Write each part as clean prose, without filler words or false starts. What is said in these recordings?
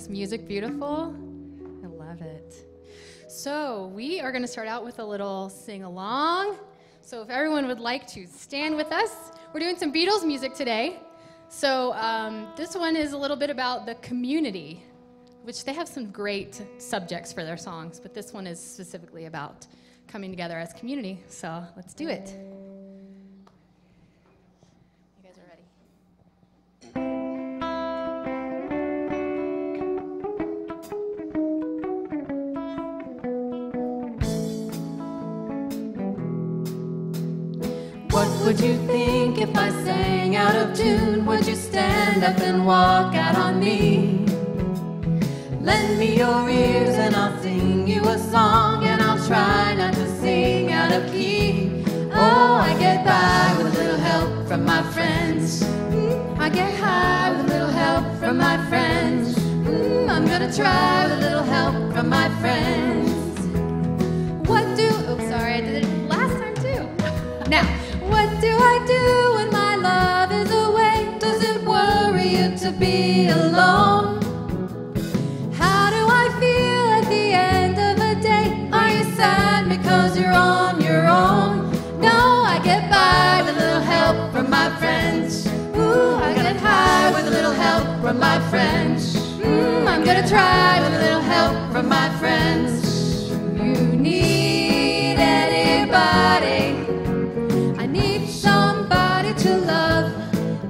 Music beautiful? I love it. So we are going to start out with a little sing-along. So if everyone would like to stand with us, we're doing some Beatles music today. So this one is a little bit about the community, which they have some great subjects for their songs, but this one is specifically about coming together as community. So let's do it. You guys are ready? What would you think if I sang out of tune? Would you stand up and walk out on me? Lend me your ears and I'll sing you a song, and I'll try not to sing out of key. Oh, I get by with a little help from my friends. I get high with a little help from my friends. I'm gonna try with a little help from my friends. Oh, sorry, I did it last time too. Now. What do I do when my love is away? Does it worry you to be alone? How do I feel at the end of a day? Are you sad because you're on your own? No, I get by with a little help from my friends. Ooh, I get high with a little help from my friends. I'm gonna try with a little help from my friends. You need anybody? To love,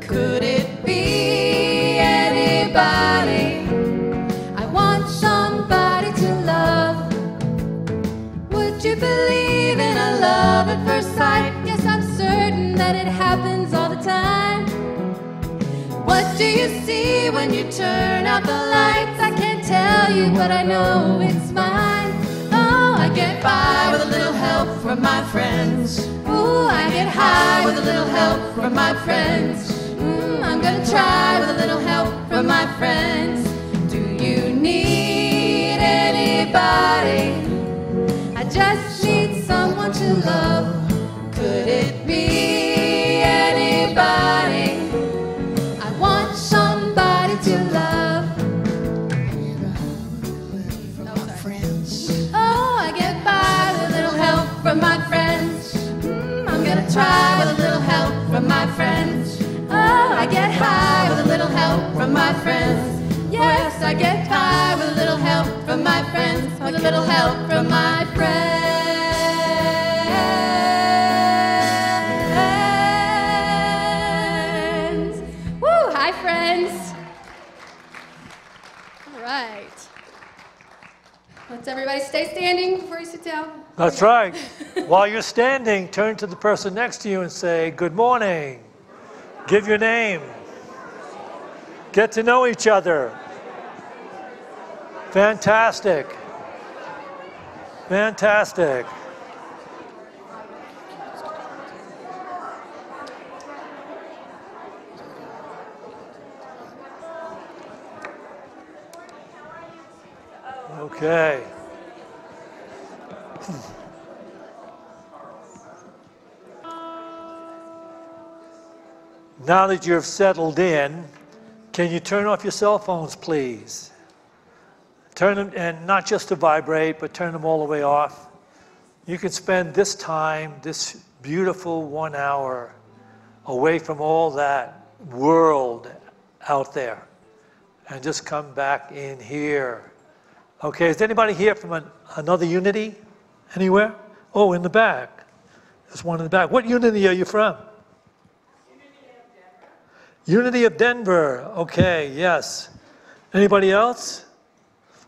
could it be anybody? I want somebody to love. Would you believe in a love at first sight? Yes, I'm certain that it happens all the time. What do you see when you turn out the lights? I can't tell you, but I know it's mine. Oh, I get by with a little help from my friends. Ooh, I get high with a little help from my friends. I'm gonna try with a little help from my friends. Do you need anybody? I just need someone to love. Could it be anybody? I want somebody to love. Oh, I get by with a little help from my friends. I'm gonna try with a little help from my friends. Oh, I get high with a little help from my friends. Yes, I get high with a little help from my friends. With a little help from my friends. Woo, hi friends. All right. Let's everybody stay standing before you sit down. That's right. While you're standing, turn to the person next to you and say, good morning. Give your name. Get to know each other. Fantastic. Fantastic. Okay. Now that you've settled in, Can you turn off your cell phones, please? Turn them, and not just to vibrate, but turn them all the way off. You can spend this time, this beautiful 1 hour, away from all that world out there, and just come back in here. Okay, is anybody here from another Unity? Anywhere? Oh, in the back. There's one in the back. What Unity are you from? Unity of Denver. Okay, yes. Anybody else?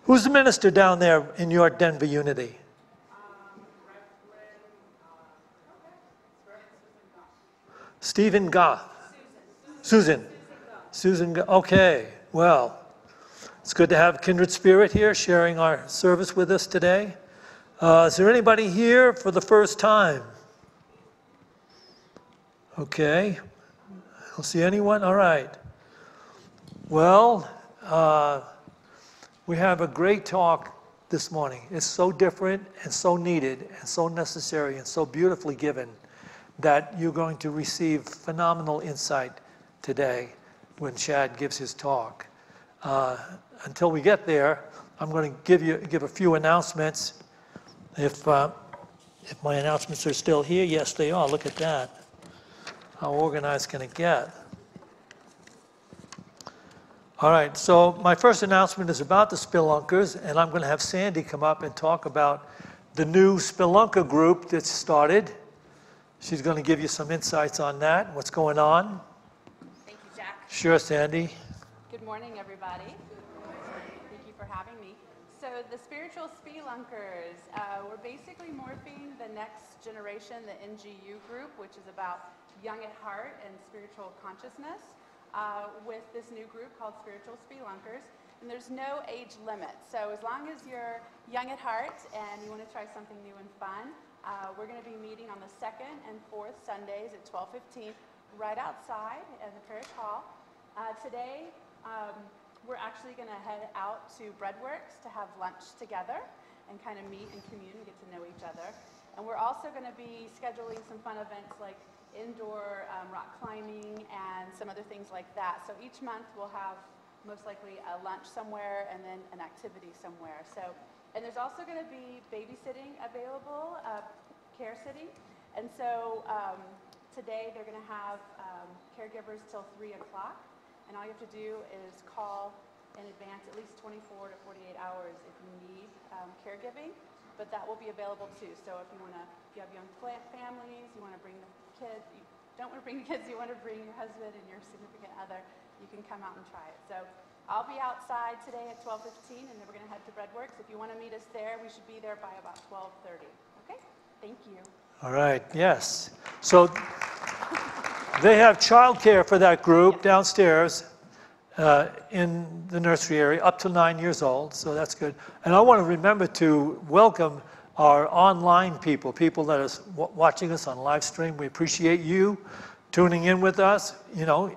Who's the minister down there in your Denver Unity? Stephen Goff. Susan. Susan Goff. Okay, well, it's good to have Kindred Spirit here sharing our service with us today. Is there anybody here for the first time? Okay. I don't see anyone? All right. Well, we have a great talk this morning. It's so different and so needed and so necessary and so beautifully given that you're going to receive phenomenal insight today when Chad gives his talk. Until we get there, I'm going to give a few announcements. If my announcements are still here, yes, they are. Look at that. How organized can it get? All right, so my first announcement is about the Spelunkers, and I'm going to have Sandy come up and talk about the new Spelunker group that's started. She's going to give you some insights on that, what's going on. Thank you, Jack. Sure, Sandy. Good morning, everybody. Thank you for having me. So the spiritual Spelunkers, we're basically morphing the next generation, the NGU group, which is about young at heart and spiritual consciousness, with this new group called Spiritual Spelunkers. And there's no age limit. So as long as you're young at heart and you want to try something new and fun, we're going to be meeting on the 2nd and 4th Sundays at 12:15 right outside in the parish hall. Today, we're actually going to head out to Breadworks to have lunch together and kind of meet and commune and get to know each other. And we're also going to be scheduling some fun events like indoor rock climbing and some other things like that. So each month we'll have most likely a lunch somewhere and then an activity somewhere. So, and there's also going to be babysitting available, care sitting. And so today they're going to have caregivers till 3 o'clock. And all you have to do is call in advance at least 24 to 48 hours if you need caregiving. But that will be available too. So if you have young families, you want to bring the kids, you don't want to bring the kids, you want to bring your husband and your significant other, you can come out and try it. So I'll be outside today at 12:15, and then we're going to head to Breadworks. If you want to meet us there, we should be there by about 12:30. Okay? Thank you. All right, yes. So they have childcare for that group downstairs in the nursery area, up to 9 years old, so that's good. And I want to remember to welcome our online people that are watching us on live stream. We appreciate you tuning in with us,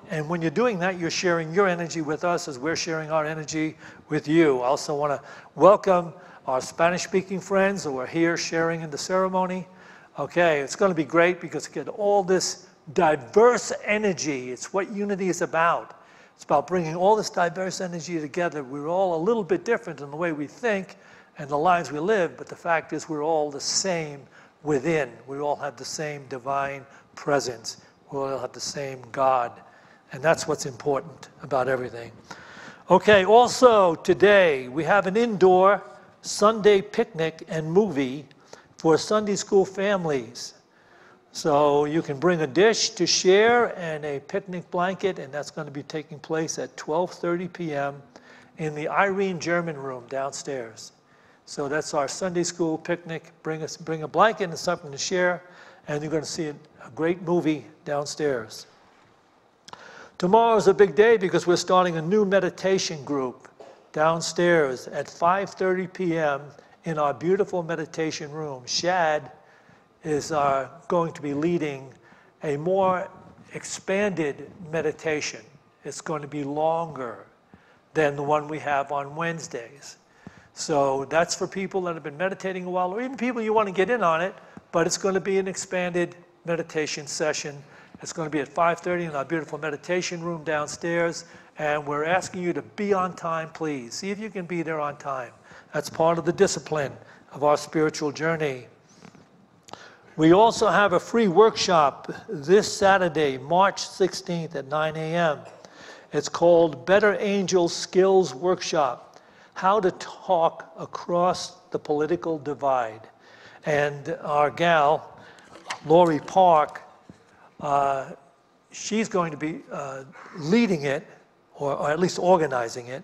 and when you're doing that, you're sharing your energy with us as we're sharing our energy with you. I also want to welcome our Spanish-speaking friends who are here sharing in the ceremony. Okay, it's going to be great because you get all this diverse energy. It's what Unity is about. It's about bringing all this diverse energy together. We're all a little bit different in the way we think and the lives we live, but the fact is we're all the same within. We all have the same divine presence. We all have the same God. And that's what's important about everything. Okay, also today we have an indoor Sunday picnic and movie for Sunday school families. So you can bring a dish to share and a picnic blanket, and that's going to be taking place at 12:30 p.m. in the Irene German room downstairs. So that's our Sunday school picnic. Bring a blanket and something to share, and you're going to see a great movie downstairs. Tomorrow is a big day because we're starting a new meditation group downstairs at 5:30 p.m. in our beautiful meditation room. Shad is going to be leading a more expanded meditation. It's going to be longer than the one we have on Wednesdays. So that's for people that have been meditating a while, or even people you want to get in on it, but it's going to be an expanded meditation session. It's going to be at 5:30 in our beautiful meditation room downstairs, and we're asking you to be on time, please. See if you can be there on time. That's part of the discipline of our spiritual journey. We also have a free workshop this Saturday, March 16th at 9 a.m. It's called Better Angel Skills Workshop, How to Talk Across the Political Divide. And our gal, Lori Park, she's going to be leading it, or at least organizing it.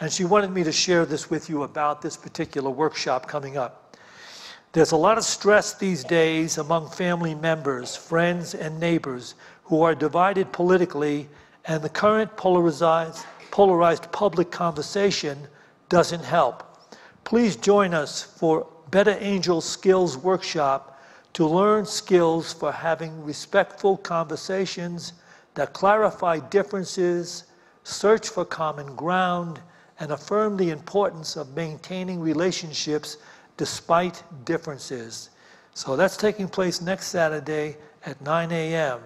And she wanted me to share this with you about this particular workshop coming up. There's a lot of stress these days among family members, friends, and neighbors who are divided politically, and the current polarized public conversation doesn't help. Please join us for Better Angel Skills Workshop to learn skills for having respectful conversations that clarify differences, search for common ground, and affirm the importance of maintaining relationships despite differences. So that's taking place next Saturday at 9 a.m.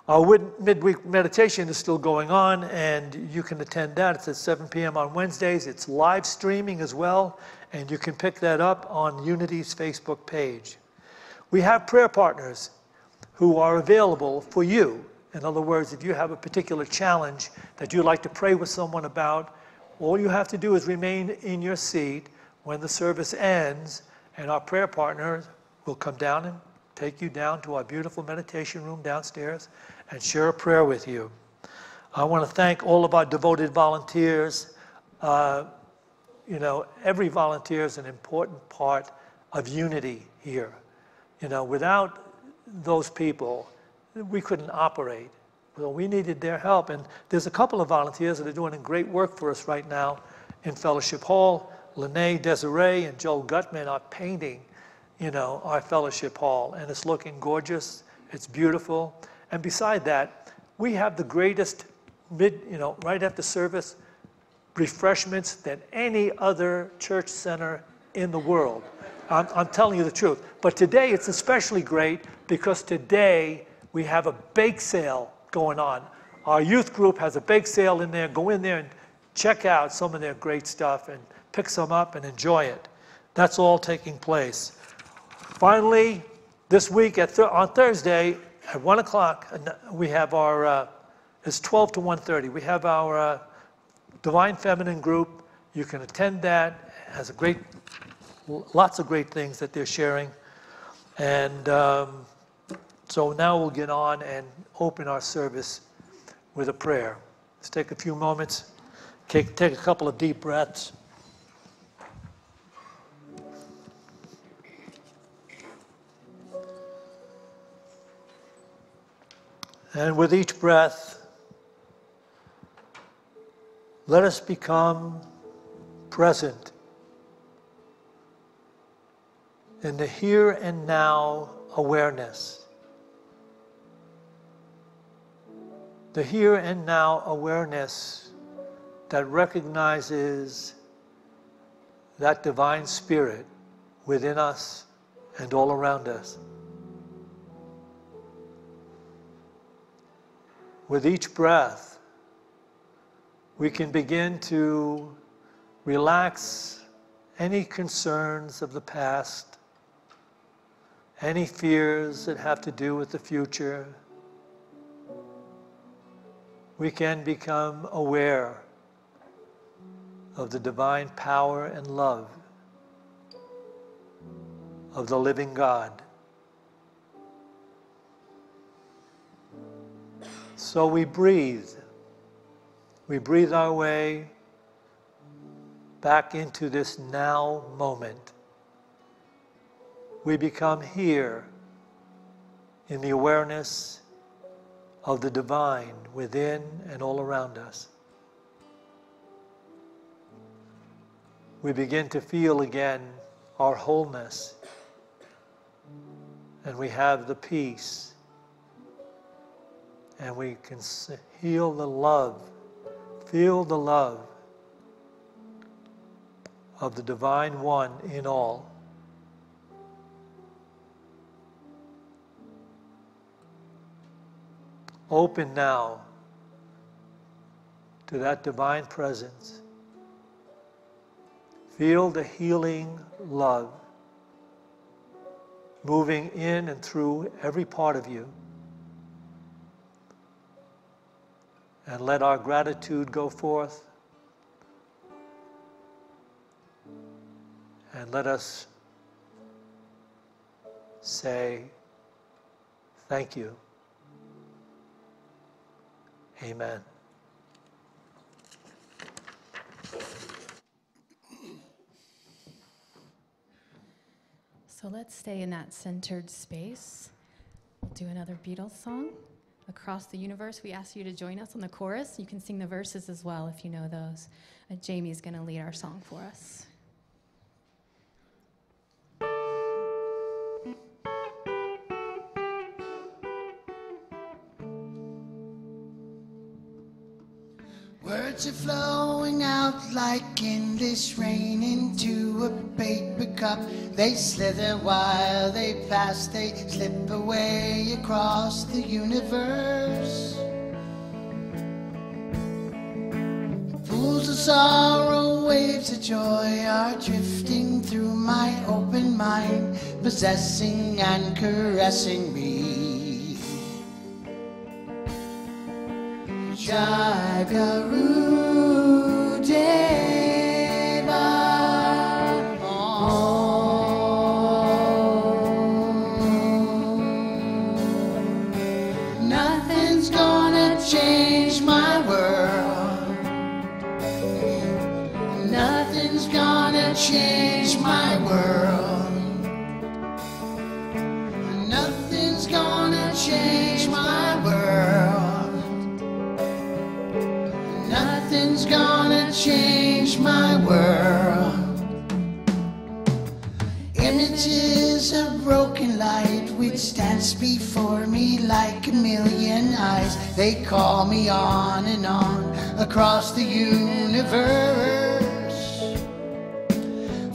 Our midweek meditation is still going on, and you can attend that. It's at 7 p.m. on Wednesdays. It's live streaming as well, and you can pick that up on Unity's Facebook page. We have prayer partners who are available for you. In other words, if you have a particular challenge that you'd like to pray with someone about, all you have to do is remain in your seat when the service ends, and our prayer partner will come down and take you down to our beautiful meditation room downstairs and share a prayer with you. I want to thank all of our devoted volunteers. Every volunteer is an important part of Unity here. Without those people, we couldn't operate. Well, we needed their help, and there's a couple of volunteers that are doing great work for us right now in Fellowship Hall. Lene Desiree and Joel Gutman are painting, our Fellowship Hall, and it's looking gorgeous. It's beautiful. And beside that, we have the greatest right after service refreshments than any other church center in the world. I'm telling you the truth. But today it's especially great because today we have a bake sale going on. Our youth group has a bake sale in there. Go in there and check out some of their great stuff and pick some up and enjoy it. That's all taking place. Finally, this week on Thursday at 1 o'clock, we have our, it's 12 to 1:30. We have our Divine Feminine group. You can attend that. It has lots of great things that they're sharing. And so now we'll get on and open our service with a prayer. Let's take a few moments, take a couple of deep breaths. And with each breath, let us become present in the here and now awareness. The here and now awareness that recognizes that divine spirit within us and all around us. With each breath, we can begin to relax any concerns of the past, any fears that have to do with the future. We can become aware of the divine power and love of the living God. So we breathe. We breathe our way back into this now moment. We become here in the awareness of the divine within and all around us. We begin to feel again our wholeness, and we have the peace, and we can feel the love of the Divine One in all. Open now to that divine presence. Feel the healing love moving in and through every part of you. And let our gratitude go forth. And let us say, thank you. Amen. So let's stay in that centered space. We'll do another Beatles song. Across the Universe, we ask you to join us on the chorus. You can sing the verses as well if you know those. Jamie's going to lead our song for us. Words are flowing out like endless rain into a paper cup. They slither while they pass, they slip away across the universe. Pools of sorrow, waves of joy are drifting through my open mind, possessing and caressing me. Jagaru Deva, nothing's gonna change my world. Nothing's gonna change my world. Nothing's gonna change my world. Nothing's gonna change my world. Images of broken light which dance before me like a million eyes. They call me on and on across the universe.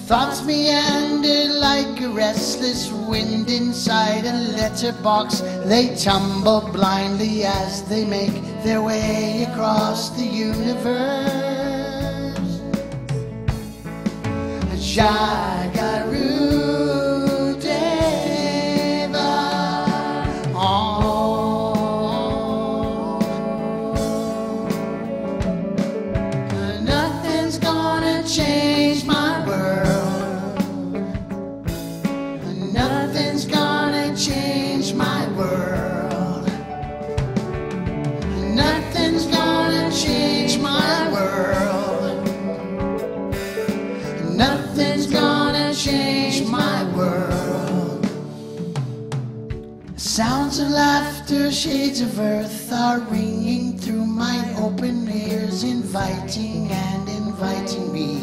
Thoughts meander like a restless wind inside a letterbox. They tumble blindly as they make their way across the universe. Jagaru Deva, nothing's gonna change my world. Nothing's gonna change my world. Nothing's gonna change my world. Nothing's gonna change my world. Sounds of laughter, shades of earth are ringing through my open ears, inviting and inviting me.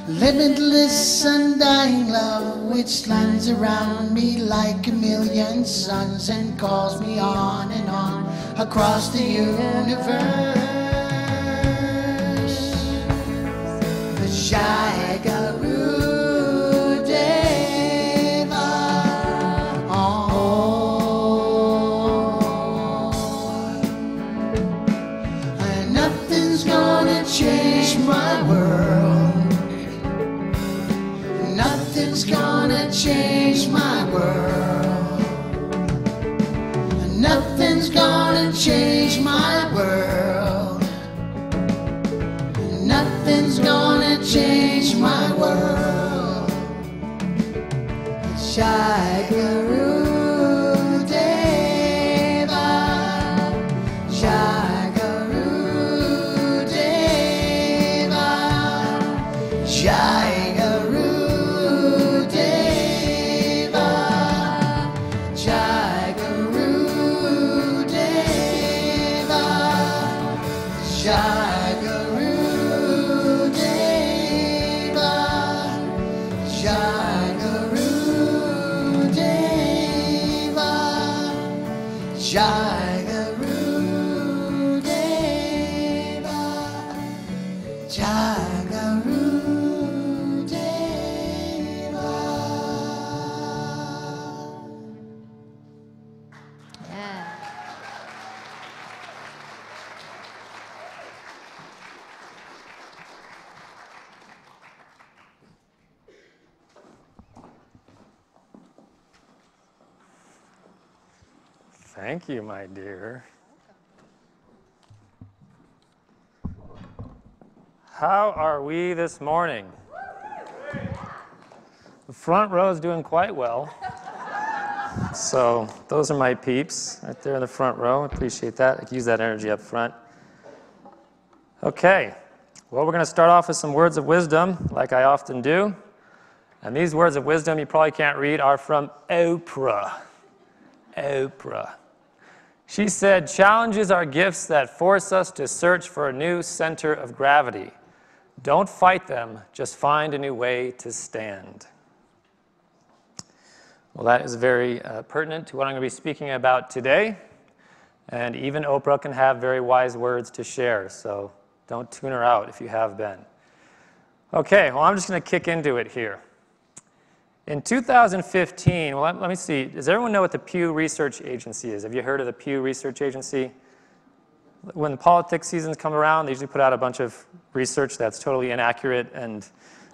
Limitless, undying love which lands around me like a million suns and calls me on and on across the universe. The Jagaru Deva, nothing's gonna change my world. Nothing's gonna change my world. Nothing's gonna change my world. Nothing's gonna change my world. Jagaru Deva, Jagaru Deva, Jagaru. Jagaru Deva, Jagaru Deva, Jagaru Deva, Jagaru Deva. Yeah. Thank you, my dear. How are we this morning? The front row is doing quite well. So those are my peeps right there in the front row. Appreciate that. I can use that energy up front. Okay. Well, we're going to start off with some words of wisdom, like I often do. And these words of wisdom you probably can't read are from Oprah. Oprah. She said, "Challenges are gifts that force us to search for a new center of gravity. Don't fight them, just find a new way to stand." Well, that is very pertinent to what I'm going to be speaking about today. And even Oprah can have very wise words to share, so don't tune her out if you have been. Okay, well, I'm just going to kick into it here. In 2015, well, let me see. Does everyone know what the Pew Research Agency is? Have you heard of the Pew Research Agency? When the politics seasons come around, they usually put out a bunch of research that's totally inaccurate and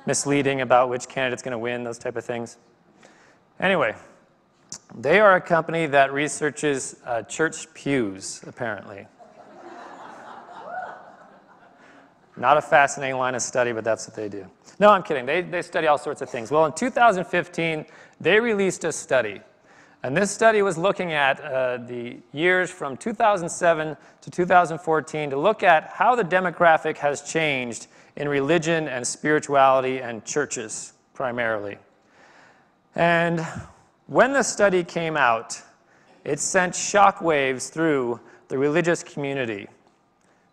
misleading about which candidate's going to win, those type of things. Anyway, they are a company that researches church pews, apparently. Not a fascinating line of study, but that's what they do. No, I'm kidding. They study all sorts of things. Well, in 2015, they released a study. And this study was looking at the years from 2007 to 2014 to look at how the demographic has changed in religion and spirituality and churches, primarily. And when the study came out, it sent shockwaves through the religious community,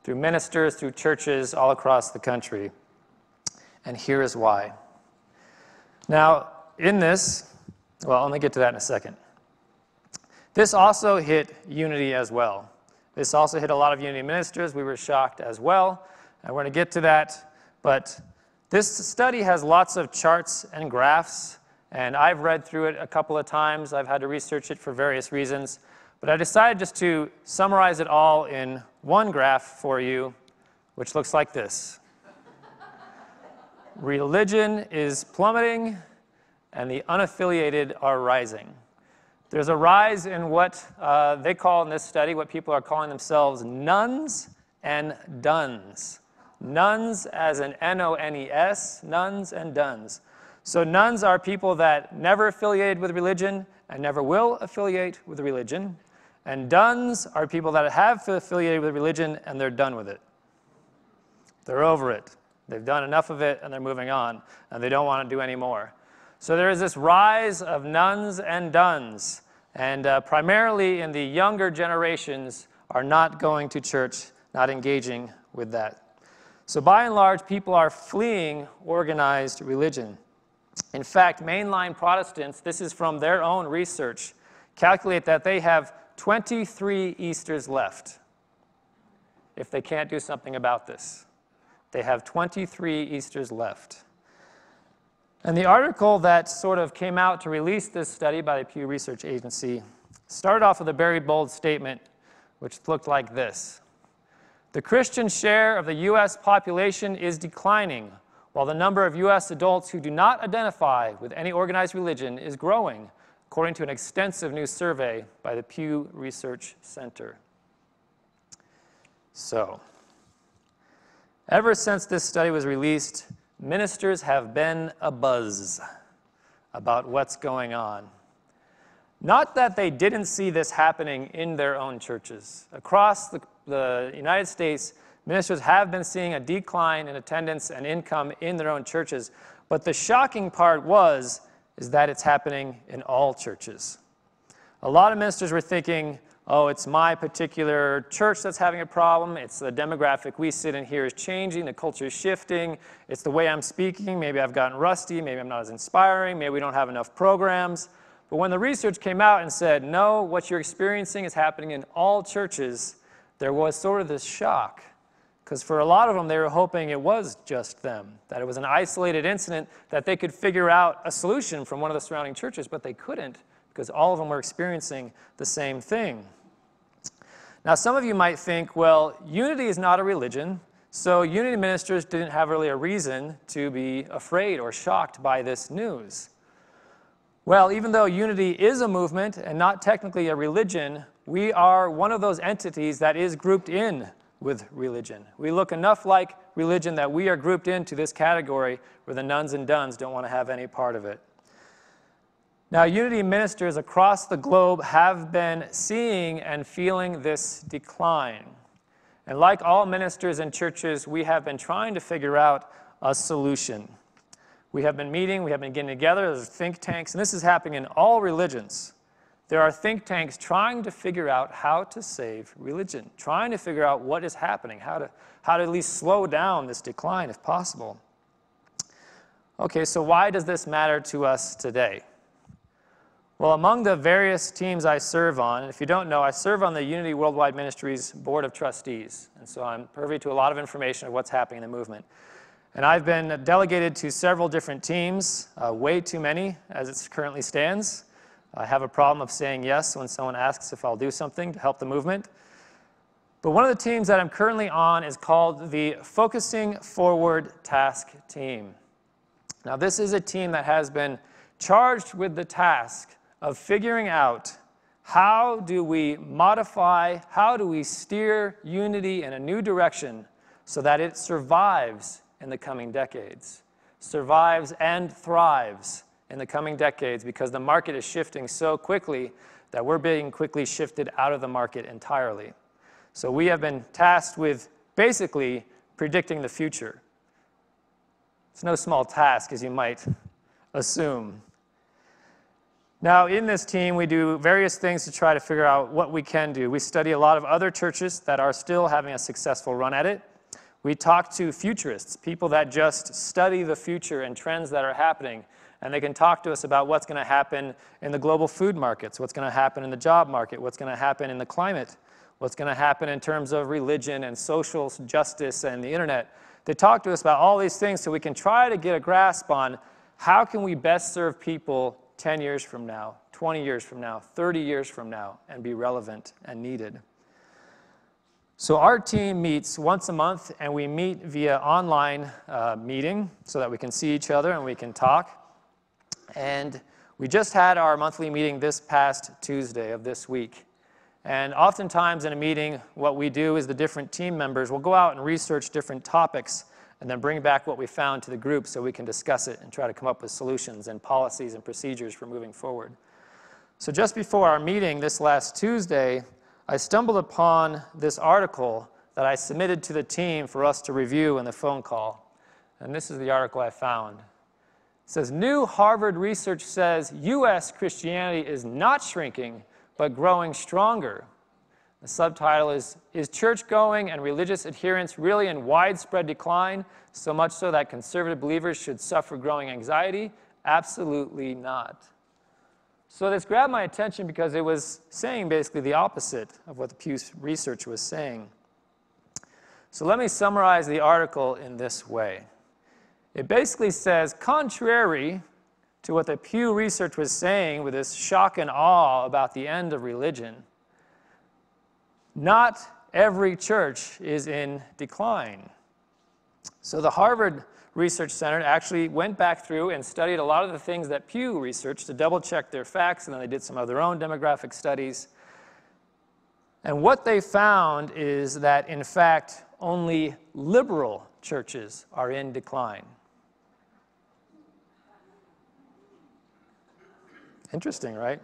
through ministers, through churches all across the country. And here is why. Now, in this, well, let me get to that in a second. This also hit Unity as well. This also hit a lot of Unity ministers. We were shocked as well, and we're going to get to that. But this study has lots of charts and graphs, and I've read through it a couple of times. I've had to research it for various reasons. But I decided just to summarize it all in one graph for you, which looks like this. Religion is plummeting, and the unaffiliated are rising. There's a rise in what they call in this study, what people are calling themselves nuns and duns. Nuns as in N-O-N-E-S, nuns and duns. So nuns are people that never affiliated with religion and never will affiliate with religion. And duns are people that have affiliated with religion and they're done with it. They're over it. They've done enough of it and they're moving on, and they don't want to do any more. So there is this rise of nuns and duns, and primarily in the younger generations are not going to church, not engaging with that. So by and large, people are fleeing organized religion. In fact, mainline Protestants, this is from their own research, calculate that they have 23 Easters left if they can't do something about this. They have 23 Easters left. And the article that sort of came out to release this study by the Pew Research Agency started off with a very bold statement, which looked like this. The Christian share of the U.S. population is declining, while the number of U.S. adults who do not identify with any organized religion is growing, according to an extensive new survey by the Pew Research Center. So, ever since this study was released, ministers have been abuzz about what's going on. Not that they didn't see this happening in their own churches. Across the United States, ministers have been seeing a decline in attendance and income in their own churches. But the shocking part is that it's happening in all churches. A lot of ministers were thinking, oh, it's my particular church that's having a problem. It's the demographic we sit in here is changing. The culture is shifting. It's the way I'm speaking. Maybe I've gotten rusty. Maybe I'm not as inspiring. Maybe we don't have enough programs. But when the research came out and said, no, what you're experiencing is happening in all churches, there was sort of this shock. Because for a lot of them, they were hoping it was just them, that it was an isolated incident, that they could figure out a solution from one of the surrounding churches, but they couldn't, because all of them were experiencing the same thing. Now, some of you might think, well, Unity is not a religion, so Unity ministers didn't have really a reason to be afraid or shocked by this news. Well, even though Unity is a movement and not technically a religion, we are one of those entities that is grouped in with religion. We look enough like religion that we are grouped into this category where the nuns and duns don't want to have any part of it. Now, Unity ministers across the globe have been seeing and feeling this decline. And like all ministers and churches, we have been trying to figure out a solution. We have been meeting, we have been getting together, there's think tanks, and this is happening in all religions. There are think tanks trying to figure out how to save religion, trying to figure out what is happening, how to at least slow down this decline if possible. Okay, so why does this matter to us today? Well, among the various teams I serve on, and if you don't know, I serve on the Unity Worldwide Ministries Board of Trustees, and so I'm privy to a lot of information of what's happening in the movement. And I've been delegated to several different teams, way too many as it currently stands. I have a problem of saying yes when someone asks if I'll do something to help the movement. But one of the teams that I'm currently on is called the Focusing Forward Task Team. Now, this is a team that has been charged with the task of figuring out how do we modify, how do we steer Unity in a new direction so that it survives in the coming decades, survives and thrives in the coming decades, because the market is shifting so quickly that we're being quickly shifted out of the market entirely. So we have been tasked with basically predicting the future. It's no small task, as you might assume. Now, in this team, we do various things to try to figure out what we can do. We study a lot of other churches that are still having a successful run at it. We talk to futurists, people that just study the future and trends that are happening, and they can talk to us about what's going to happen in the global food markets, what's going to happen in the job market, what's going to happen in the climate, what's going to happen in terms of religion and social justice and the internet. They talk to us about all these things so we can try to get a grasp on how can we best serve people 10 years from now, 20 years from now, 30 years from now, and be relevant and needed. So our team meets once a month, and we meet via online meeting so that we can see each other and we can talk. And we just had our monthly meeting this past Tuesday of this week. And oftentimes in a meeting, what we do is the different team members will go out and research different topics and then bring back what we found to the group so we can discuss it and try to come up with solutions and policies and procedures for moving forward. So just before our meeting this last Tuesday, I stumbled upon this article that I submitted to the team for us to review in the phone call. And this is the article I found. It says, new Harvard research says U.S. Christianity is not shrinking, but growing stronger. The subtitle is church-going and religious adherence really in widespread decline, so much so that conservative believers should suffer growing anxiety? Absolutely not. So this grabbed my attention because it was saying basically the opposite of what the Pew research was saying. So let me summarize the article in this way. It basically says, contrary to what the Pew research was saying with this shock and awe about the end of religion, not every church is in decline. So the Harvard Research Center actually went back through and studied a lot of the things that Pew researched to double-check their facts, and then they did some of their own demographic studies. And what they found is that, in fact, only liberal churches are in decline. Interesting, right?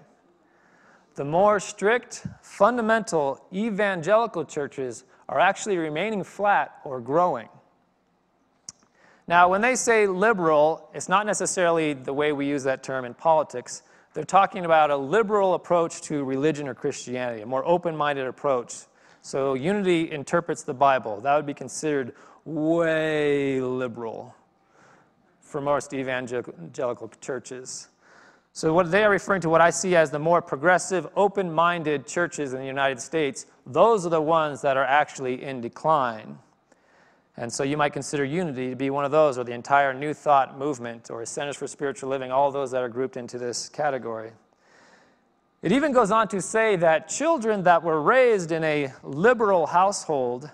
The more strict, fundamental evangelical churches are actually remaining flat or growing. Now, when they say liberal, it's not necessarily the way we use that term in politics. They're talking about a liberal approach to religion or Christianity, a more open-minded approach. So Unity interprets the Bible. That would be considered way liberal for most evangelical churches. So what they are referring to, what I see as the more progressive, open-minded churches in the United States, those are the ones that are actually in decline. And so you might consider Unity to be one of those, or the entire New Thought movement, or Centers for Spiritual Living, all those that are grouped into this category. It even goes on to say that children that were raised in a liberal household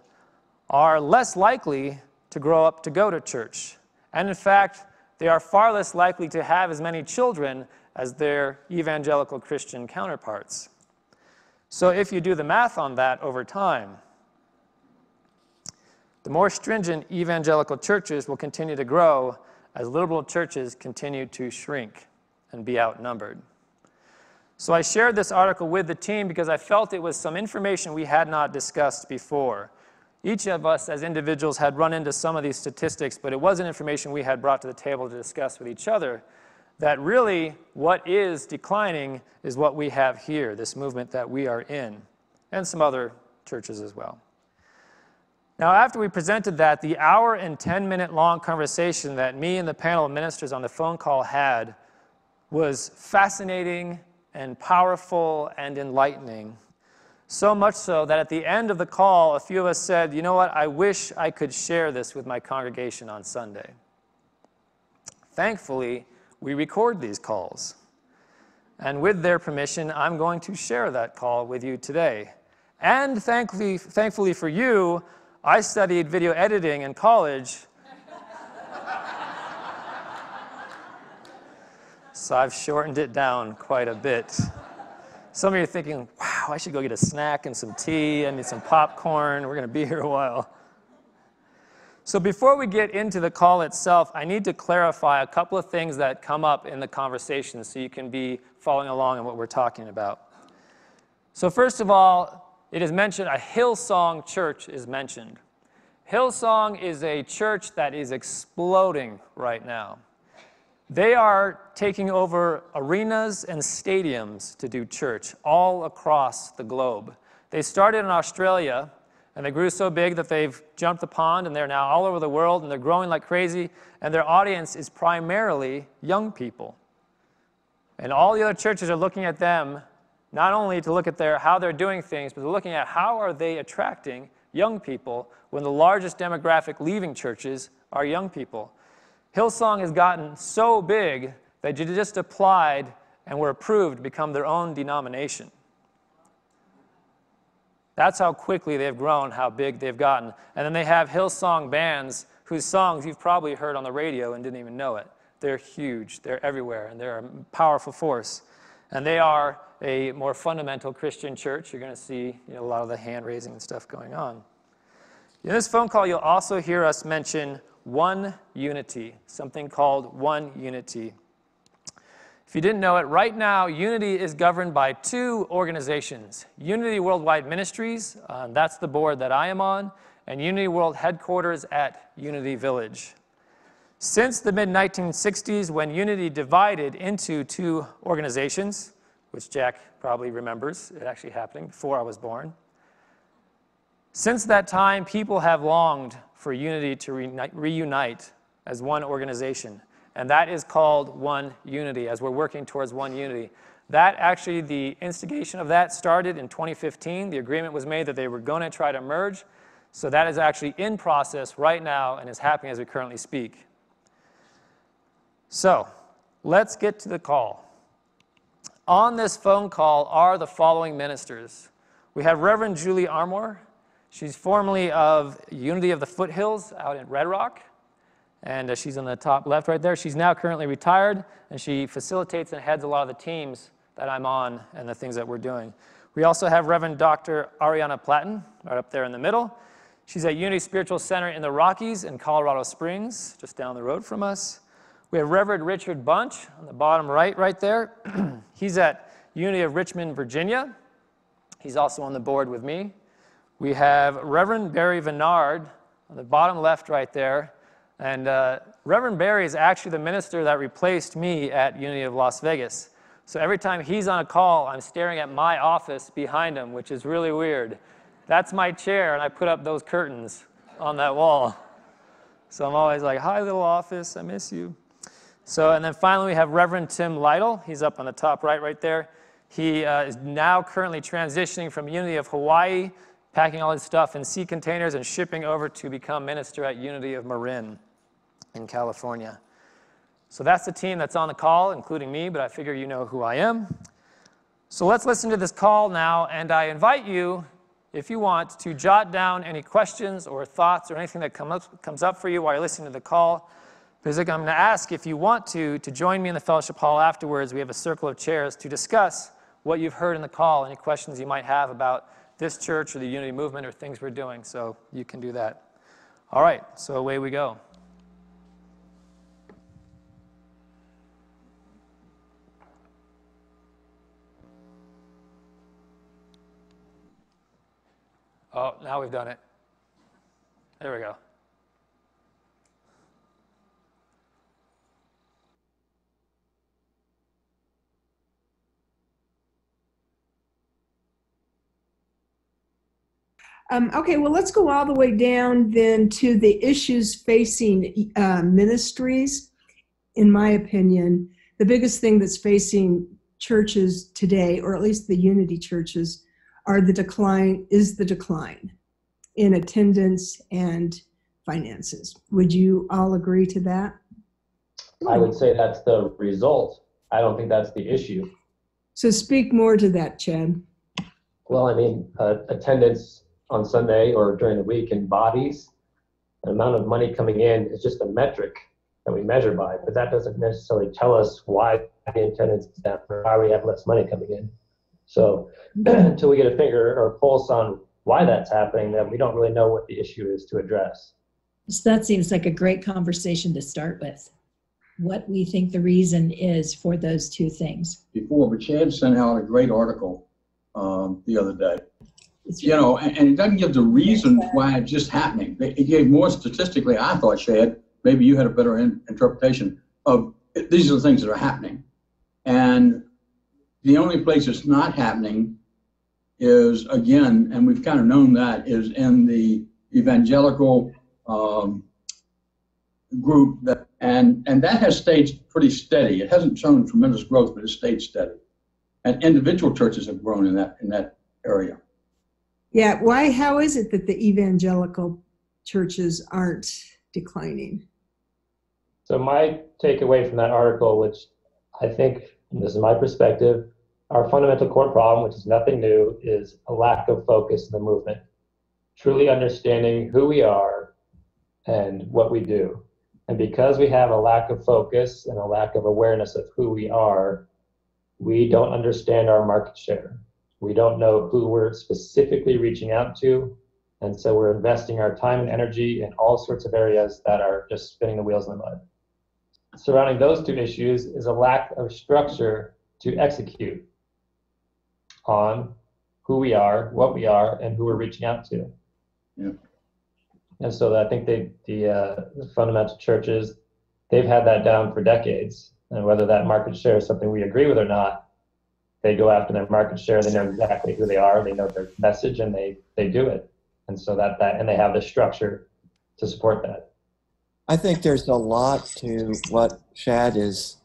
are less likely to grow up to go to church. And in fact, they are far less likely to have as many children as their evangelical Christian counterparts. So if you do the math on that over time, the more stringent evangelical churches will continue to grow as liberal churches continue to shrink and be outnumbered. So I shared this article with the team because I felt it was some information we had not discussed before. Each of us as individuals had run into some of these statistics, but it wasn't information we had brought to the table to discuss with each other, that really what is declining is what we have here, this movement that we are in, and some other churches as well. Now, after we presented that, the hour and 10-minute long conversation that me and the panel of ministers on the phone call had was fascinating and powerful and enlightening. So much so that at the end of the call, a few of us said, you know what, I wish I could share this with my congregation on Sunday. Thankfully, we record these calls. And with their permission, I'm going to share that call with you today. And thankfully for you, I studied video editing in college. So I've shortened it down quite a bit. Some of you are thinking, wow, I should go get a snack and some tea and some popcorn. We're going to be here a while. So before we get into the call itself, I need to clarify a couple of things that come up in the conversation so you can be following along in what we're talking about. So first of all, it is mentioned, a Hillsong church is mentioned. Hillsong is a church that is exploding right now. They are taking over arenas and stadiums to do church all across the globe. They started in Australia, and they grew so big that they've jumped the pond, and they're now all over the world, and they're growing like crazy, and their audience is primarily young people. And all the other churches are looking at them, not only to look at how they're doing things, but they're looking at how are they attracting young people when the largest demographic leaving churches are young people. Hillsong has gotten so big that they just applied and were approved to become their own denomination. That's how quickly they've grown, how big they've gotten. And then they have Hillsong bands whose songs you've probably heard on the radio and didn't even know it. They're huge, they're everywhere, and they're a powerful force. And they are a more fundamental Christian church. You're going to see a lot of the hand raising and stuff going on. In this phone call, you'll also hear us mention One Unity, something called One Unity. If you didn't know it, right now, Unity is governed by two organizations. Unity Worldwide Ministries, that's the board that I am on, and Unity World Headquarters at Unity Village. Since the mid-1960s, when Unity divided into two organizations, which Jack probably remembers it actually happening before I was born, since that time, people have longed for Unity to reunite as one organization. And that is called One Unity, as we're working towards One Unity. That actually, the instigation of that started in 2015. The agreement was made that they were going to try to merge. So that is actually in process right now and is happening as we currently speak. So let's get to the call. On this phone call are the following ministers. We have Reverend Julie Armour. She's formerly of Unity of the Foothills out in Red Rock. And she's on the top left right there. She's now currently retired, and she facilitates and heads a lot of the teams that I'm on and the things that we're doing. We also have Reverend Dr. Ariana Platten, right up there in the middle. She's at Unity Spiritual Center in the Rockies in Colorado Springs, just down the road from us. We have Reverend Richard Bunch on the bottom right there. He's at Unity of Richmond, Virginia. He's also on the board with me. We have Reverend Barry Vennard on the bottom left right there. And Reverend Barry is actually the minister that replaced me at Unity of Las Vegas. So every time he's on a call, I'm staring at my office behind him, which is really weird. That's my chair, and I put up those curtains on that wall. So I'm always like, hi, little office, I miss you. So, and then finally we have Reverend Tim Lytle. He's up on the top right there. He is now currently transitioning from Unity of Hawaii, packing all his stuff in sea containers and shipping over to become minister at Unity of Marin in California. So that's the team that's on the call, including me, but I figure you know who I am. So let's listen to this call now, and I invite you, if you want, to jot down any questions or thoughts or anything that comes up for you while you're listening to the call. Because I'm going to ask if you want to join me in the fellowship hall afterwards. We have a circle of chairs to discuss what you've heard in the call, any questions you might have about this church or the Unity movement or things we're doing. So you can do that. All right, so away we go. Oh, now we've done it. There we go. Okay, well, let's go all the way down then to the issues facing ministries. In my opinion, the biggest thing that's facing churches today, or at least the Unity churches, is the decline in attendance and finances. Would you all agree to that? I would say that's the result. I don't think that's the issue. So speak more to that, Chad. Well, I mean, attendance on Sunday or during the week in bodies, the amount of money coming in is just a metric that we measure by, but that doesn't necessarily tell us why the attendance is down or why we have less money coming in. So until we get a finger or a pulse on why that's happening, then we don't really know what the issue is to address. So that seems like a great conversation to start with. What we think the reason is for those two things. Before, but Chad sent out a great article the other day. You know, and it doesn't give the reason why it's just happening. It gave more statistically, I thought, Chad, maybe you had a better interpretation of these are the things that are happening. And the only place it's not happening is, again, and we've kind of known that, is in the evangelical group, and that has stayed pretty steady. It hasn't shown tremendous growth, but it's stayed steady. And individual churches have grown in that area. Yeah, why? How is it that the evangelical churches aren't declining? So my takeaway from that article, which I think, and this is my perspective, our fundamental core problem, which is nothing new, is a lack of focus in the movement. Truly understanding who we are and what we do. And because we have a lack of focus and a lack of awareness of who we are, we don't understand our market share. We don't know who we're specifically reaching out to. And so we're investing our time and energy in all sorts of areas that are just spinning the wheels in the mud. Surrounding those two issues is a lack of structure to execute on who we are, what we are, and who we're reaching out to. Yeah. And so I think the fundamental churches, they've had that down for decades. And whether that market share is something we agree with or not, they go after their market share. They know exactly who they are. They know their message, and they do it. And so and they have the structure to support that. I think there's a lot to what Chad is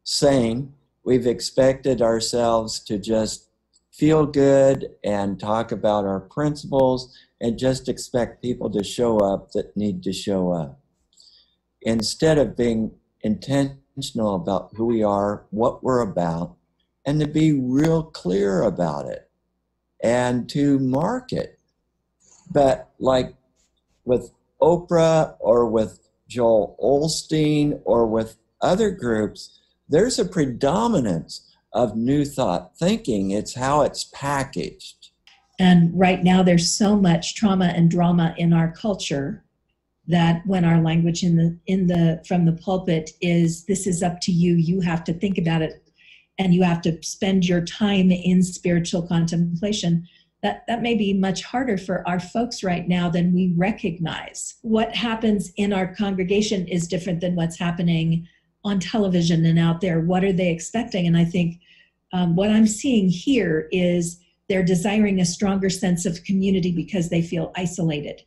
saying. We've expected ourselves to just feel good and talk about our principles and just expect people to show up that need to show up. Instead of being intentional about who we are, what we're about, and to be real clear about it and to market. But like with Oprah or with Joel Osteen or with other groups, there's a predominance of new thought thinking. It's how it's packaged. And right now there's so much trauma and drama in our culture that when our language from the pulpit is, this is up to you, you have to think about it, and you have to spend your time in spiritual contemplation, that may be much harder for our folks right now than we recognize. What happens in our congregation is different than what's happening on television and out there. What are they expecting? And I think what I'm seeing here is they're desiring a stronger sense of community because they feel isolated.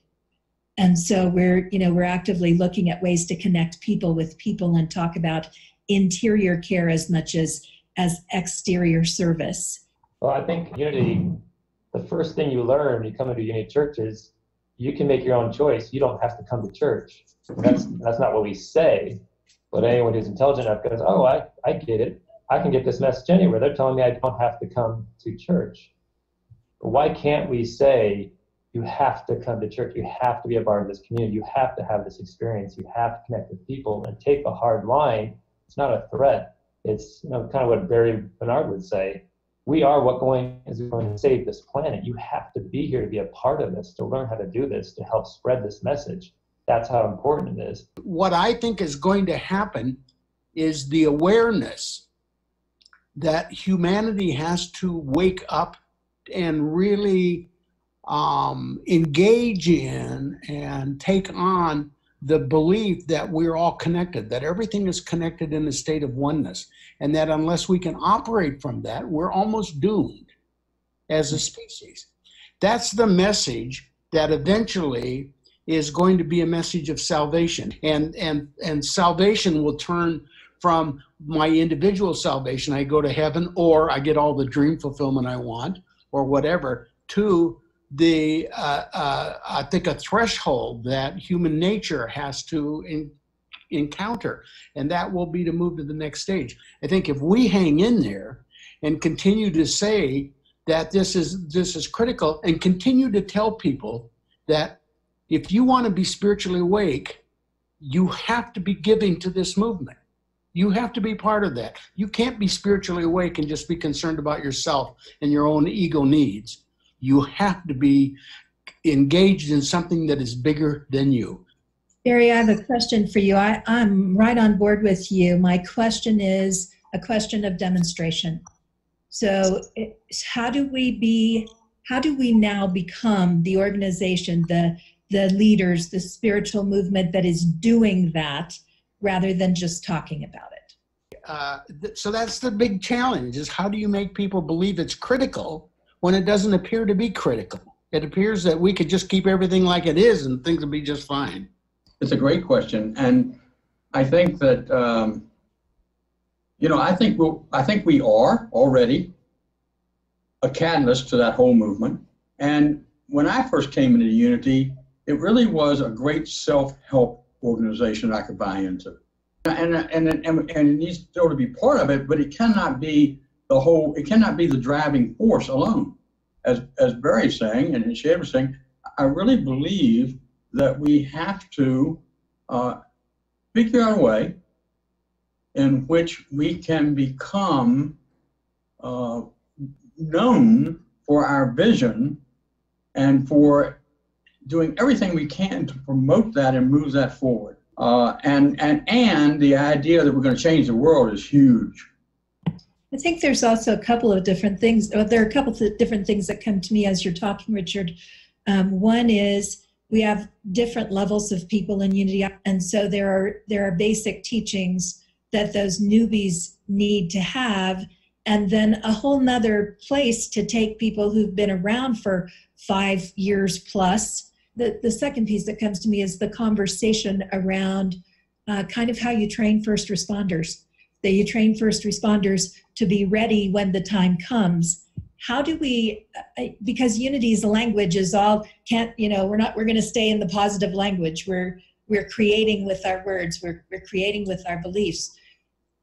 And so we're actively looking at ways to connect people with people and talk about interior care as much as exterior service. Well, I think Unity, the first thing you learn when you come into Unity Church is you can make your own choice. You don't have to come to church. That's not what we say, but anyone who's intelligent enough goes, oh, I get it. I can get this message anywhere. They're telling me I don't have to come to church. But why can't we say you have to come to church? You have to be a part of this community. You have to have this experience. You have to connect with people and take a hard line. It's not a threat. It's kind of what Barry Bernard would say. we are what is going to save this planet. You have to be here to be a part of this, to learn how to do this, to help spread this message. That's how important it is. What I think is going to happen is the awareness that humanity has to wake up and really engage in and take on the belief that we're all connected, that everything is connected in a state of oneness, and that unless we can operate from that, we're almost doomed as a species. That's the message that eventually is going to be a message of salvation. And salvation will turn from my individual salvation, I go to heaven, or I get all the dream fulfillment I want, or whatever, to the I think a threshold that human nature has to encounter, and that will be to move to the next stage. I think if we hang in there and continue to say that this is critical, and continue to tell people that if you want to be spiritually awake, you have to be giving to this movement. You have to be part of that. You can't be spiritually awake and just be concerned about yourself and your own ego needs. You have to be engaged in something that is bigger than you. Barry, I have a question for you. I'm right on board with you. My question is a question of demonstration. So how do we now become the organization, the leaders, the spiritual movement that is doing that rather than just talking about it? So that's the big challenge, is how do you make people believe it's critical when it doesn't appear to be critical? It appears that we could just keep everything like it is and things will be just fine. It's a great question, and I think that I think we are already a catalyst to that whole movement. And when I first came into Unity, it really was a great self-help organization I could buy into, and it needs still to be part of it, but it cannot be the whole. It cannot be the driving force alone. As Barry's saying and Shad was saying, I really believe that we have to figure out a way in which we can become known for our vision and for doing everything we can to promote that and move that forward. And the idea that we're going to change the world is huge. I think there's also a couple of different things. There are a couple of different things that come to me as you're talking, Richard. One is we have different levels of people in Unity, and so there are basic teachings that those newbies need to have, and then a whole nother place to take people who've been around for 5 years plus. The second piece that comes to me is the conversation around kind of how you train first responders. That you train first responders to be ready when the time comes. How do we, because Unity's language is all, we're going to stay in the positive language. We're creating with our words. We're creating with our beliefs.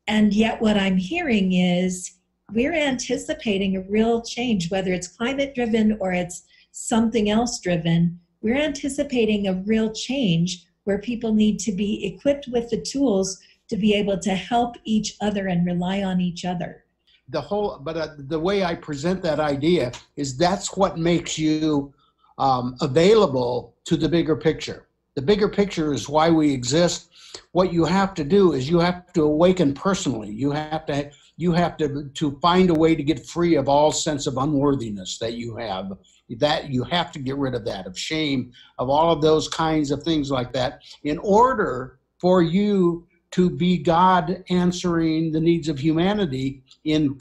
And yet what I'm hearing is we're anticipating a real change, whether it's climate driven or it's something else driven. We're anticipating a real change where people need to be equipped with the tools to be able to help each other and rely on each other. The way I present that idea is that's what makes you available to the bigger picture. The bigger picture is why we exist. What you have to do is you have to awaken personally. You have to find a way to get free of all sense of unworthiness that you have. That you have to get rid of that, of shame, of all of those kinds of things like that, in order for you to be God answering the needs of humanity in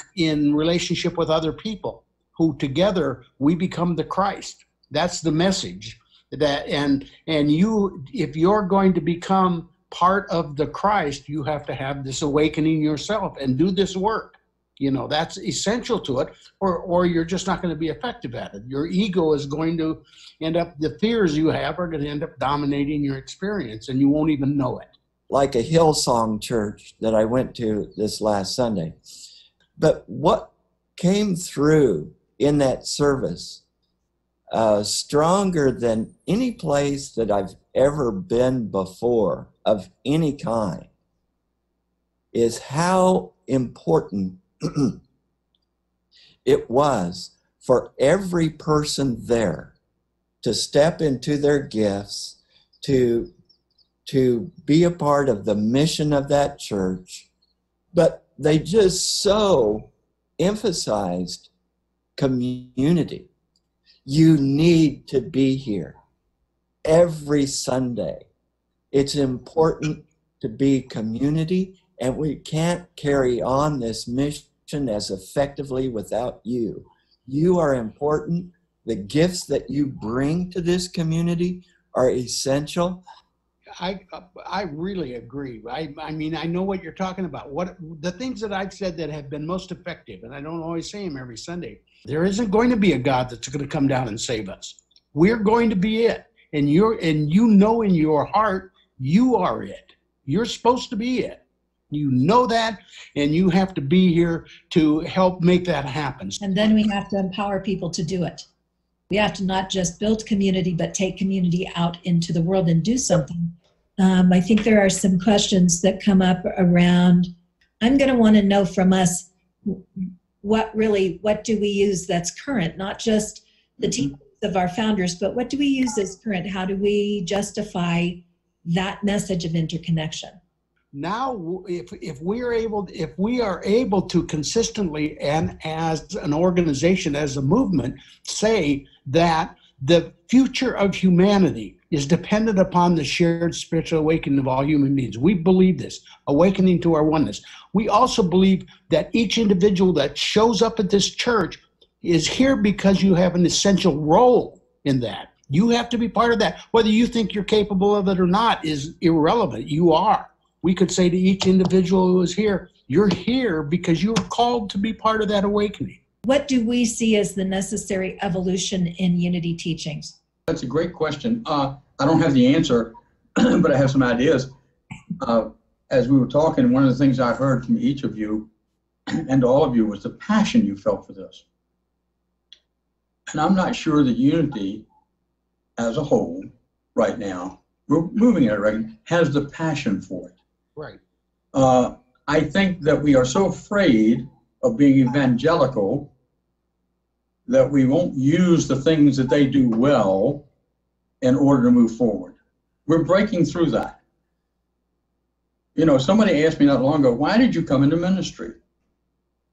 relationship with other people, who together we become the Christ. That's the message. And you, if you're going to become part of the Christ, you have to have this awakening yourself and do this work. That's essential to it, or you're just not going to be effective at it. Your ego is going to end up, the fears you have are going to end up dominating your experience, and you won't even know it. Like a Hillsong church that I went to this last Sunday. But what came through in that service, stronger than any place that I've ever been before of any kind, is how important it was for every person there to step into their gifts, to be a part of the mission of that church. But they just so emphasized community. You need to be here every Sunday. It's important to be community, and we can't carry on this mission as effectively without you. You are important. The gifts that you bring to this community are essential. I really agree. I mean, I know what you're talking about. What the things that I've said that have been most effective, and I don't always say them every Sunday. There isn't going to be a God that's going to come down and save us. We're going to be it, and you know in your heart you are it. You're supposed to be it. You know that, and you have to be here to help make that happen. And then we have to empower people to do it. We have to not just build community, but take community out into the world and do something. I think there are some questions that come up around, I'm going to want to know from us, what do we use that's current, not just the teachings of our founders, but what do we use as current? How do we justify that message of interconnection? Now, if we are able to consistently and as an organization, as a movement, say that the future of humanity is dependent upon the shared spiritual awakening of all human beings. We believe this, awakening to our oneness. We also believe that each individual that shows up at this church is here because you have an essential role in that. You have to be part of that. Whether you think you're capable of it or not is irrelevant. You are. We could say to each individual who is here, you're here because you're called to be part of that awakening. What do we see as the necessary evolution in Unity teachings? That's a great question. I don't have the answer, but I have some ideas. As we were talking, one of the things I heard from each of you and all of you was the passion you felt for this. And I'm not sure that Unity as a whole right now, we're moving in it, right, has the passion for it. Right. I think that we are so afraid of being evangelical that we won't use the things that they do well in order to move forward. We're breaking through that. You know, somebody asked me not long ago, why did you come into ministry?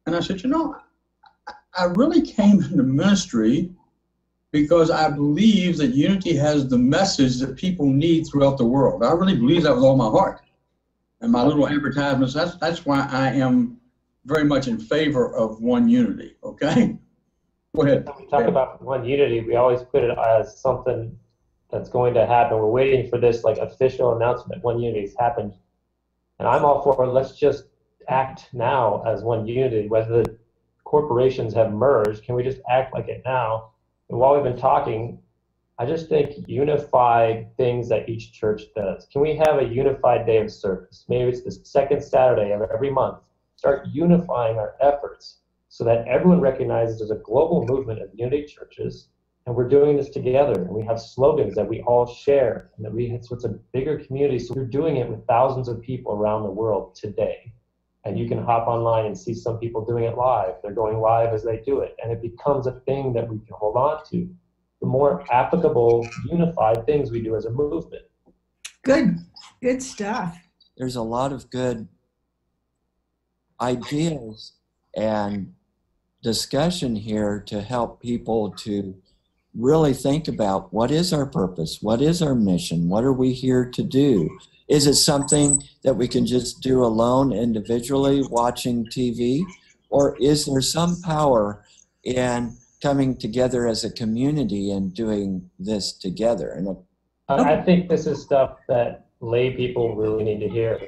And I said, you know, I really came into ministry because I believe that Unity has the message that people need throughout the world. I really believe that with all my heart. And my little advertisements, that's why I am very much in favor of One Unity, okay? Go ahead. When we talk about One Unity, we always put it as something that's going to happen. We're waiting for this like official announcement. One Unity has happened. And I'm all for let's just act now as One Unity. Whether the corporations have merged, can we just act like it now? And while we've been talking, I just think unified things that each church does. Can we have a unified day of service? Maybe it's the second Saturday of every month. Start unifying our efforts so that everyone recognizes there's a global movement of Unity churches, and we're doing this together, and we have slogans that we all share, and that so it's a bigger community. So we're doing it with thousands of people around the world today. And you can hop online and see some people doing it live. They're going live as they do it, and it becomes a thing that we can hold on to. The more applicable, unified things we do as a movement. Good stuff. There's a lot of good ideas and discussion here to help people to really think about what is our purpose, what is our mission, what are we here to do? Is it something that we can just do alone individually watching TV, or is there some power in coming together as a community and doing this together? And I think this is stuff that lay people really need to hear.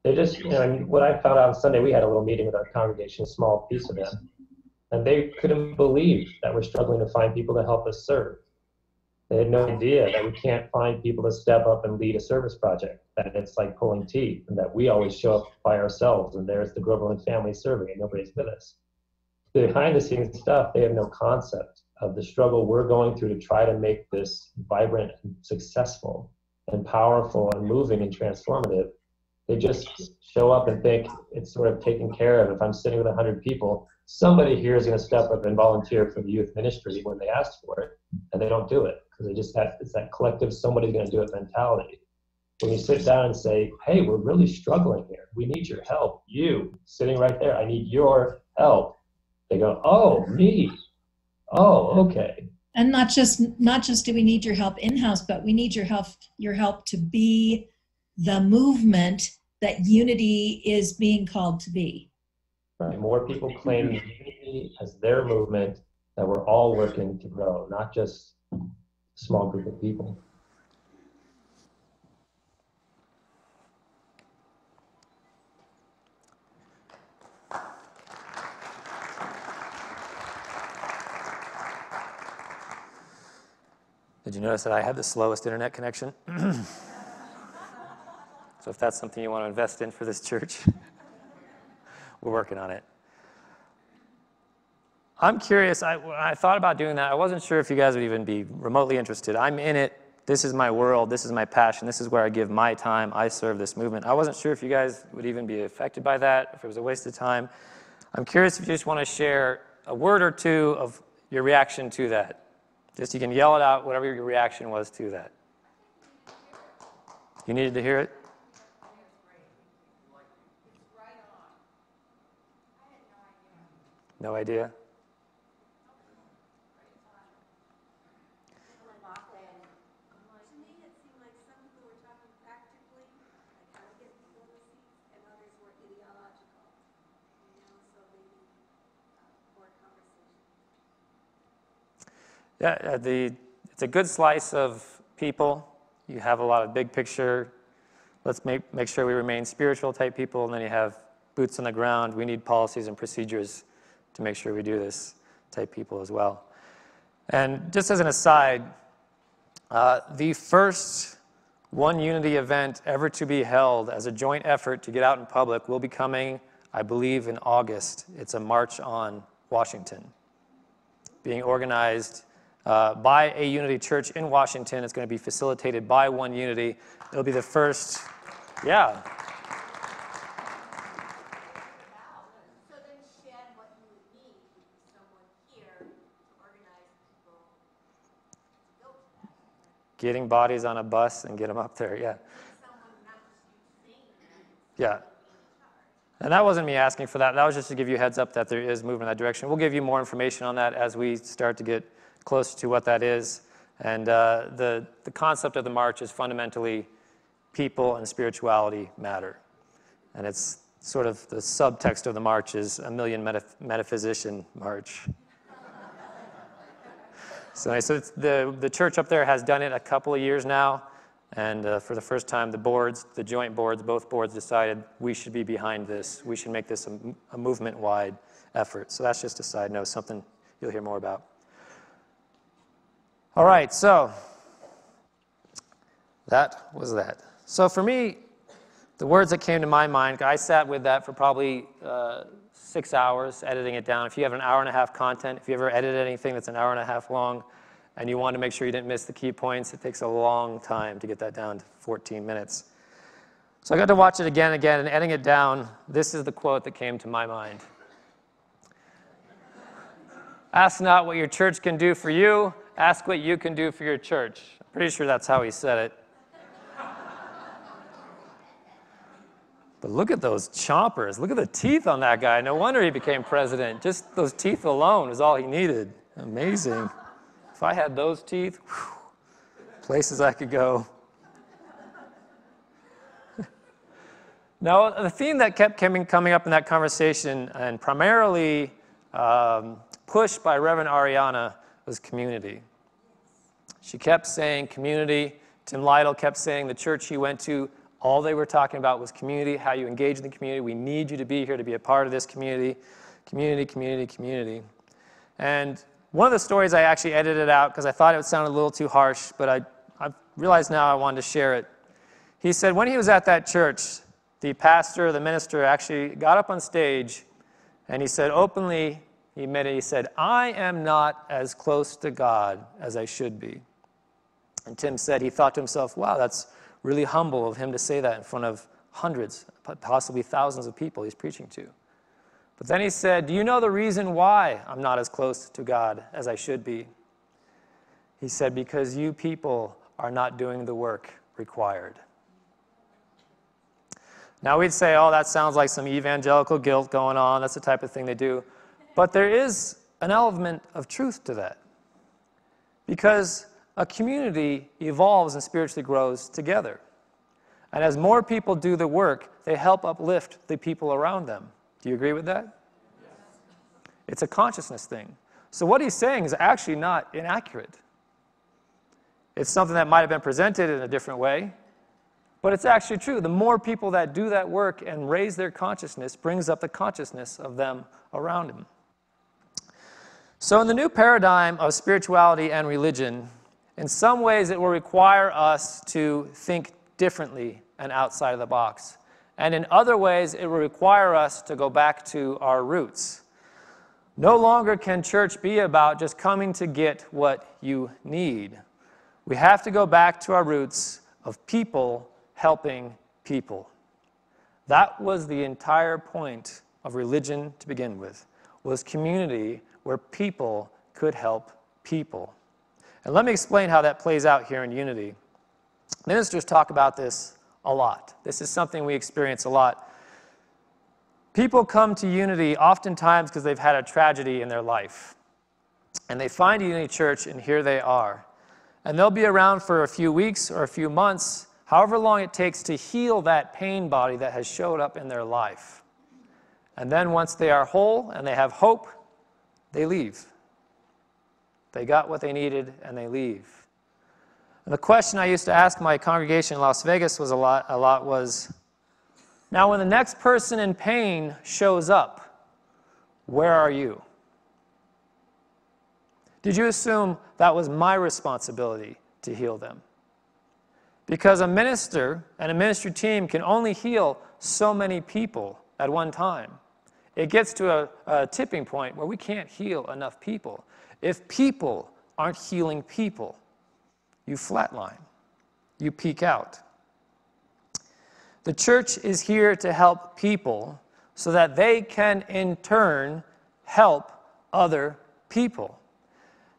They just, you know, and what I found out on Sunday, we had a little meeting with our congregation, a small piece of them, and they couldn't believe that we're struggling to find people to help us serve. They had no idea that we can't find people to step up and lead a service project, that it's like pulling teeth, and that we always show up by ourselves, and there's the Groveland family serving, and nobody's with us. The behind the scenes stuff, they have no concept of the struggle we're going through to try to make this vibrant and successful and powerful and moving and transformative. They just show up and think it's sort of taken care of. If I'm sitting with 100 people, somebody here is going to step up and volunteer for the youth ministry when they ask for it, and they don't do it because they just have, it's that collective somebody's going to do it mentality. When you sit down and say, hey, we're really struggling here, we need your help, you sitting right there, I need your help, they go, oh, me, oh, okay. And not just do we need your help in-house, but we need your help to be the movement that Unity is being called to be. Right. More people claim Unity as their movement, that we're all working to grow, not just a small group of people. Did you notice that I have the slowest internet connection? So if that's something you want to invest in for this church, we're working on it. I'm curious, when I thought about doing that, I wasn't sure if you guys would even be remotely interested. I'm in it. This is my world. This is my passion. This is where I give my time. I serve this movement. I wasn't sure if you guys would even be affected by that, if it was a waste of time. I'm curious if you just want to share a word or two of your reaction to that. Just you can yell it out, whatever your reaction was to that. You needed to hear it? No idea? Yeah, it's a good slice of people. You have a lot of big picture. Let's make sure we remain spiritual type people, and then you have boots on the ground. We need policies and procedures to make sure we do this type people as well. And just as an aside, the first One Unity event ever to be held as a joint effort to get out in public will be coming, I believe, in August. It's a March on Washington, being organized by a Unity church in Washington. It's going to be facilitated by One Unity. It'll be the first, yeah. So then Shad, what you would need is someone here to organize people to go to that. Getting bodies on a bus and get them up there, yeah. Someone not just you saying Yeah. And that wasn't me asking for that. That was just to give you a heads up that there is movement in that direction. We'll give you more information on that as we start to get closer to what that is. And the concept of the march is fundamentally people and spirituality matter. And it's sort of the subtext of the march is a million metaphysician march. So it's the church up there has done it a couple of years now. And for the first time, the joint boards, both boards decided we should be behind this. We should make this a movement-wide effort. So that's just a side note, something you'll hear more about. All right, so that was that. So for me, the words that came to my mind, I sat with that for probably 6 hours, editing it down. If you have an hour and a half content, if you ever edited anything that's an hour and a half long, and you want to make sure you didn't miss the key points, it takes a long time to get that down to 14 minutes. So I got to watch it again, and editing it down, this is the quote that came to my mind. Ask not what your church can do for you, ask what you can do for your church. I'm pretty sure that's how he said it. But look at those chompers. Look at the teeth on that guy. No wonder he became president. Just those teeth alone is all he needed. Amazing. If I had those teeth, whew, places I could go. Now, the theme that kept coming up in that conversation, and primarily pushed by Reverend Ariana, was community. She kept saying community. Tim Lytle kept saying the church he went to, all they were talking about was community, how you engage in the community. We need you to be here to be a part of this community. Community, community, community. And one of the stories I actually edited out because I thought it would sound a little too harsh, but I realized now I wanted to share it. He said when he was at that church, the pastor, the minister actually got up on stage and he said openly, he admitted, he said, I am not as close to God as I should be. And Tim said he thought to himself, wow, that's really humble of him to say that in front of hundreds, possibly thousands of people he's preaching to. But then he said, do you know the reason why I'm not as close to God as I should be? He said, because you people are not doing the work required. Now we'd say, oh, that sounds like some evangelical guilt going on. That's the type of thing they do. But there is an element of truth to that. Because a community evolves and spiritually grows together. And as more people do the work, they help uplift the people around them. Do you agree with that? Yes. It's a consciousness thing. So what he's saying is actually not inaccurate. It's something that might have been presented in a different way, but it's actually true. The more people that do that work and raise their consciousness brings up the consciousness of them around them. So in the new paradigm of spirituality and religion, in some ways it will require us to think differently and outside of the box. And in other ways, it will require us to go back to our roots. No longer can church be about just coming to get what you need. We have to go back to our roots of people helping people. That was the entire point of religion to begin with, was community where people could help people. And let me explain how that plays out here in Unity. Ministers talk about this a lot. This is something we experience a lot. People come to Unity oftentimes because they've had a tragedy in their life. And they find a Unity church, and here they are. And they'll be around for a few weeks or a few months, however long it takes to heal that pain body that has showed up in their life. And then once they are whole and they have hope, they leave. They got what they needed, and they leave. And the question I used to ask my congregation in Las Vegas was a lot was, now when the next person in pain shows up, where are you? Did you assume that was my responsibility to heal them? Because a minister and a ministry team can only heal so many people at one time. It gets to a tipping point where we can't heal enough people. If people aren't healing people, you flatline. You peak out. The church is here to help people so that they can, in turn, help other people.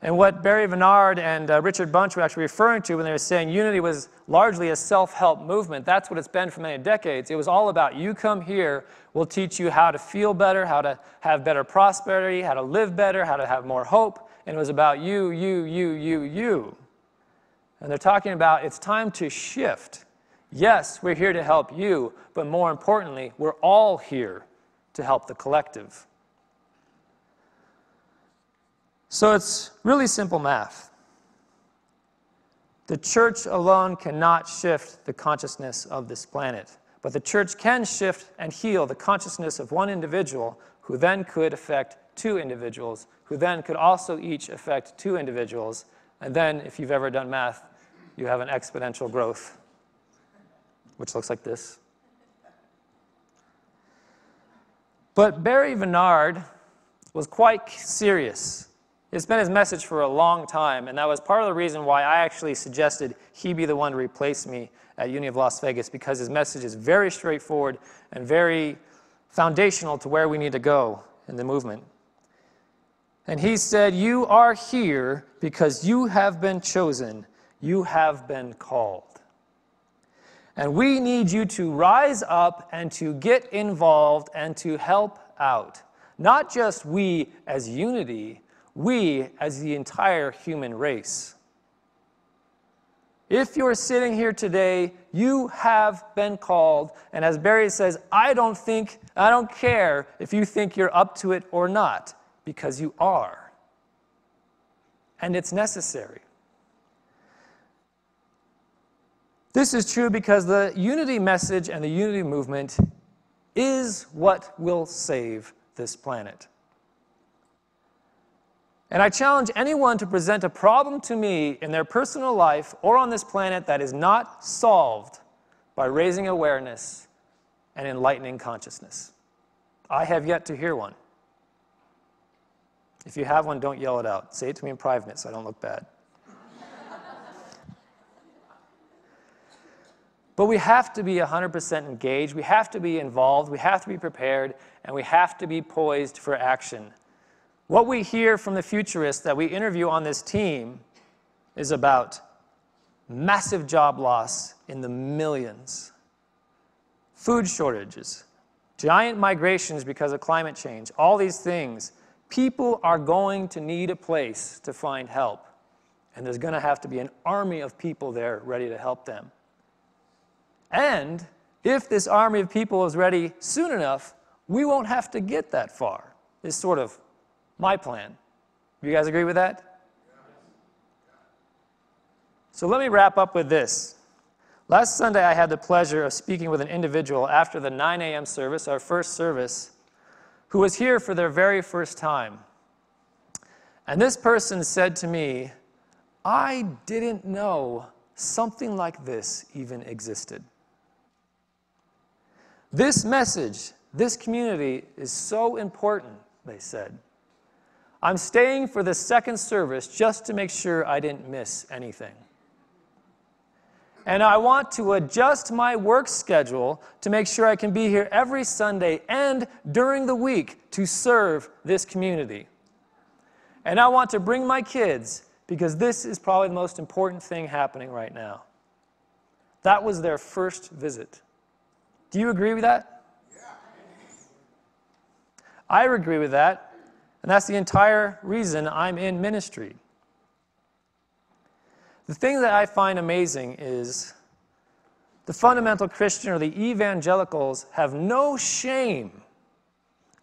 And what Barry Vennard and Richard Bunch were actually referring to when they were saying Unity was largely a self-help movement, that's what it's been for many decades. It was all about, you come here, we'll teach you how to feel better, how to have better prosperity, how to live better, how to have more hope. And it was about you. And they're talking about it's time to shift. Yes, we're here to help you, but more importantly, we're all here to help the collective. So it's really simple math. The church alone cannot shift the consciousness of this planet, but the church can shift and heal the consciousness of one individual who then could affect two individuals, who then could also each affect two individuals, and then, if you've ever done math, you have an exponential growth, which looks like this. But Barry Vennard was quite serious. It's been his message for a long time, and that was part of the reason why I actually suggested he be the one to replace me at Unity of Las Vegas, because his message is very straightforward and very foundational to where we need to go in the movement. And he said, you are here because you have been chosen. You have been called. And we need you to rise up and to get involved and to help out. Not just we as Unity, we as the entire human race. If you're sitting here today, you have been called. And as Barry says, I don't care if you think you're up to it or not, because you are. And it's necessary. This is true because the unity message and the unity movement is what will save this planet. And I challenge anyone to present a problem to me in their personal life or on this planet that is not solved by raising awareness and enlightening consciousness. I have yet to hear one. If you have one, don't yell it out. Say it to me in private so I don't look bad. But we have to be 100% engaged, we have to be involved, we have to be prepared, and we have to be poised for action. What we hear from the futurists that we interview on this team is about massive job loss in the millions, food shortages, giant migrations because of climate change, all these things. People are going to need a place to find help, and there's going to have to be an army of people there ready to help them. And if this army of people is ready soon enough, we won't have to get that far, is sort of my plan. You guys agree with that? So let me wrap up with this. Last Sunday, I had the pleasure of speaking with an individual after the 9 a.m. service, our first service, who was here for their very first time. And this person said to me, I didn't know something like this even existed. This message, this community is so important, they said. I'm staying for the second service just to make sure I didn't miss anything. And I want to adjust my work schedule to make sure I can be here every Sunday and during the week to serve this community. And I want to bring my kids because this is probably the most important thing happening right now. That was their first visit. Do you agree with that? Yeah. I agree with that, and that's the entire reason I'm in ministry. The thing that I find amazing is the fundamental Christian or the evangelicals have no shame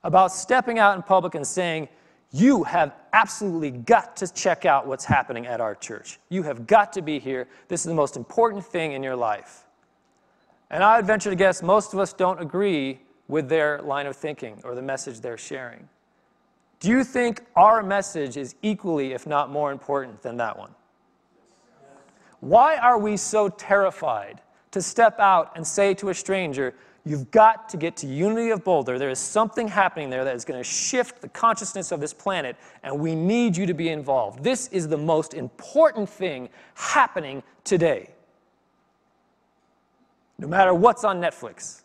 about stepping out in public and saying, you have absolutely got to check out what's happening at our church. You have got to be here. This is the most important thing in your life. And I would venture to guess most of us don't agree with their line of thinking or the message they're sharing. Do you think our message is equally, if not more important than that one? Why are we so terrified to step out and say to a stranger, you've got to get to Unity of Boulder. There is something happening there that is going to shift the consciousness of this planet, and we need you to be involved. This is the most important thing happening today. No matter what's on Netflix.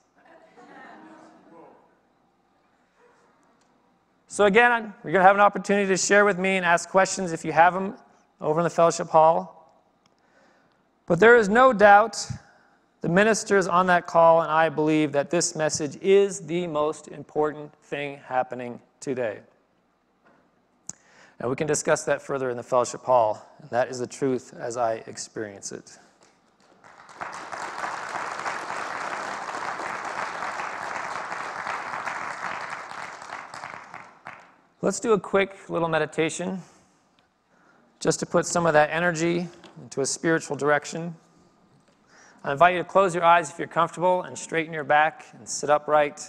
So again, you're going to have an opportunity to share with me and ask questions if you have them over in the fellowship hall. But there is no doubt the ministers on that call and I believe that this message is the most important thing happening today. And we can discuss that further in the fellowship hall. And that is the truth as I experience it. Let's do a quick little meditation just to put some of that energy into a spiritual direction. I invite you to close your eyes if you're comfortable and straighten your back and sit upright.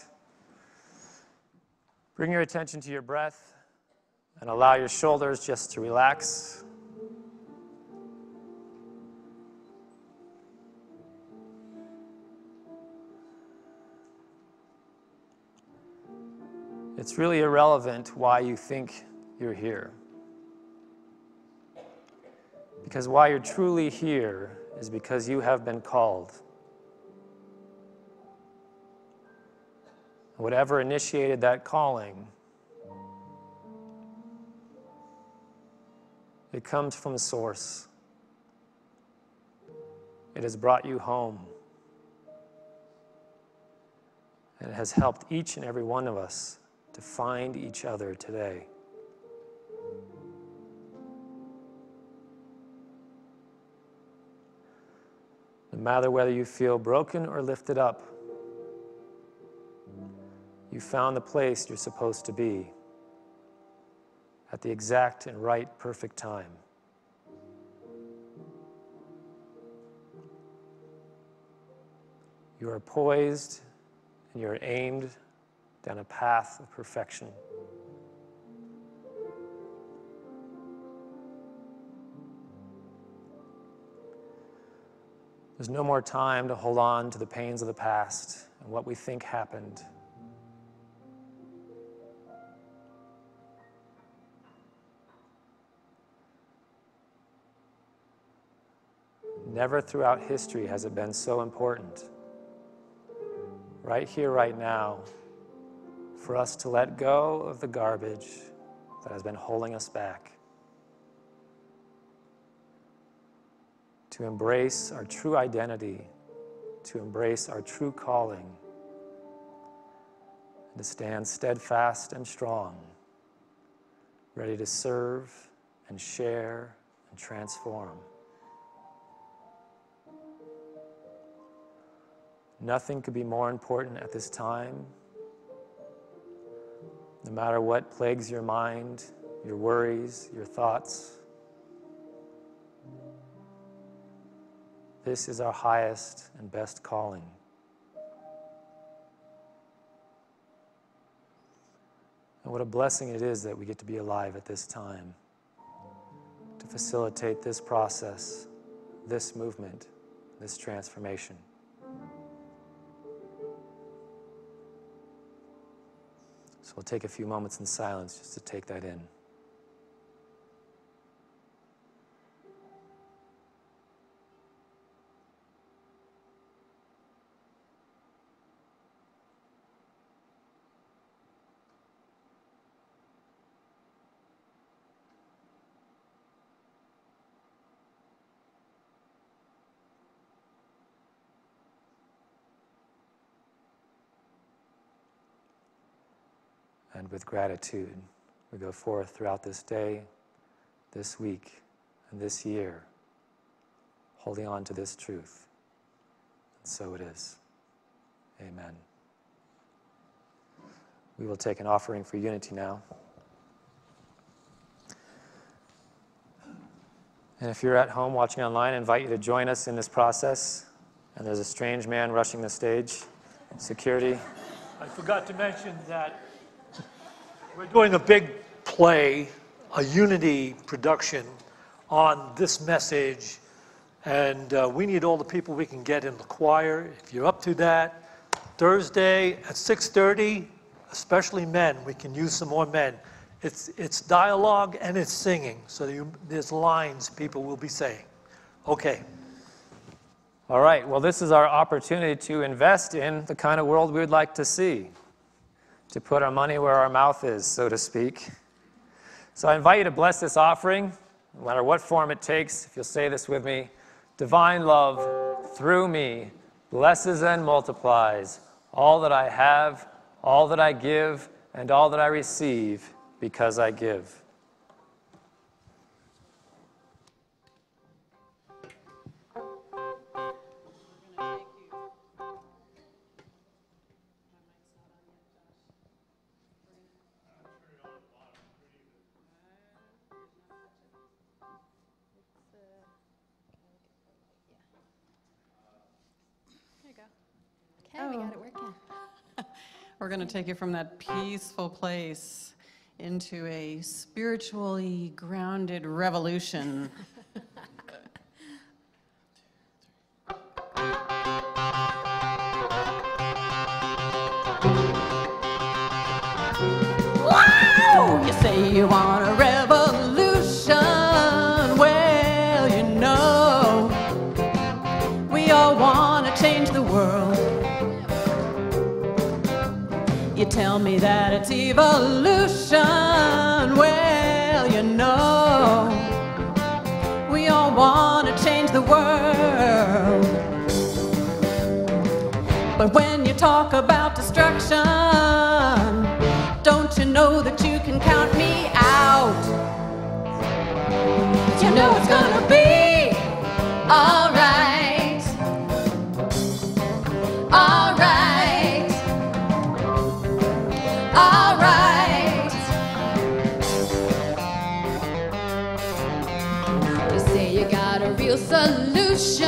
Bring your attention to your breath and allow your shoulders just to relax. It's really irrelevant why you think you're here. Because why you're truly here is because you have been called. Whatever initiated that calling, it comes from the source. It has brought you home. And it has helped each and every one of us to find each other today. No matter whether you feel broken or lifted up, you found the place you're supposed to be at the exact and right, perfect time. You are poised and you are aimed down a path of perfection. There's no more time to hold on to the pains of the past and what we think happened. Never throughout history has it been so important, right here, right now, for us to let go of the garbage that has been holding us back, to embrace our true identity, to embrace our true calling, and to stand steadfast and strong, ready to serve and share and transform. Nothing could be more important at this time. No matter what plagues your mind, your worries, your thoughts, this is our highest and best calling. And what a blessing it is that we get to be alive at this time, to facilitate this process, this movement, this transformation. So we'll take a few moments in silence just to take that in. And with gratitude, we go forth throughout this day, this week, and this year, holding on to this truth. And so it is. Amen. We will take an offering for unity now. And if you're at home watching online, I invite you to join us in this process. And there's a strange man rushing the stage. Security. I forgot to mention that we're doing a big play, a Unity production on this message, and we need all the people we can get in the choir. If you're up to that, Thursday at 6:30, especially men. We can use some more men. It's dialogue and it's singing, so there's lines people will be saying. Okay. All right, well, this is our opportunity to invest in the kind of world we would like to see, to put our money where our mouth is, so to speak. So I invite you to bless this offering, no matter what form it takes. If you'll say this with me: divine love through me blesses and multiplies all that I have, all that I give, and all that I receive because I give. Okay, we got it working. We're going to take you from that peaceful place into a spiritually grounded revolution. Wow! You say you want a revolution. Well, you know, we all want to change the world. You tell me that it's evolution. Well, you know, we all want to change the world. But when you talk about destruction, don't you know that you can count me out? You know it's gonna be all right. All right. All right. You say you got a real solution.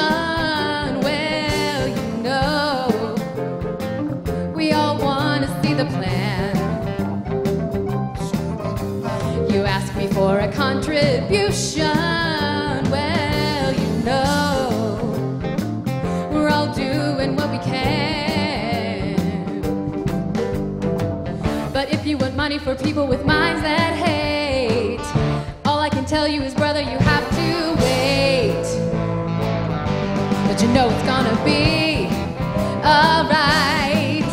Well, you know, we all want to see the plan. You ask me for a contribution. Well, you know, we're all doing what we can. But if you want money for people with minds that hate, all I can tell you is, brother, you have to wait. you know it's gonna be alright.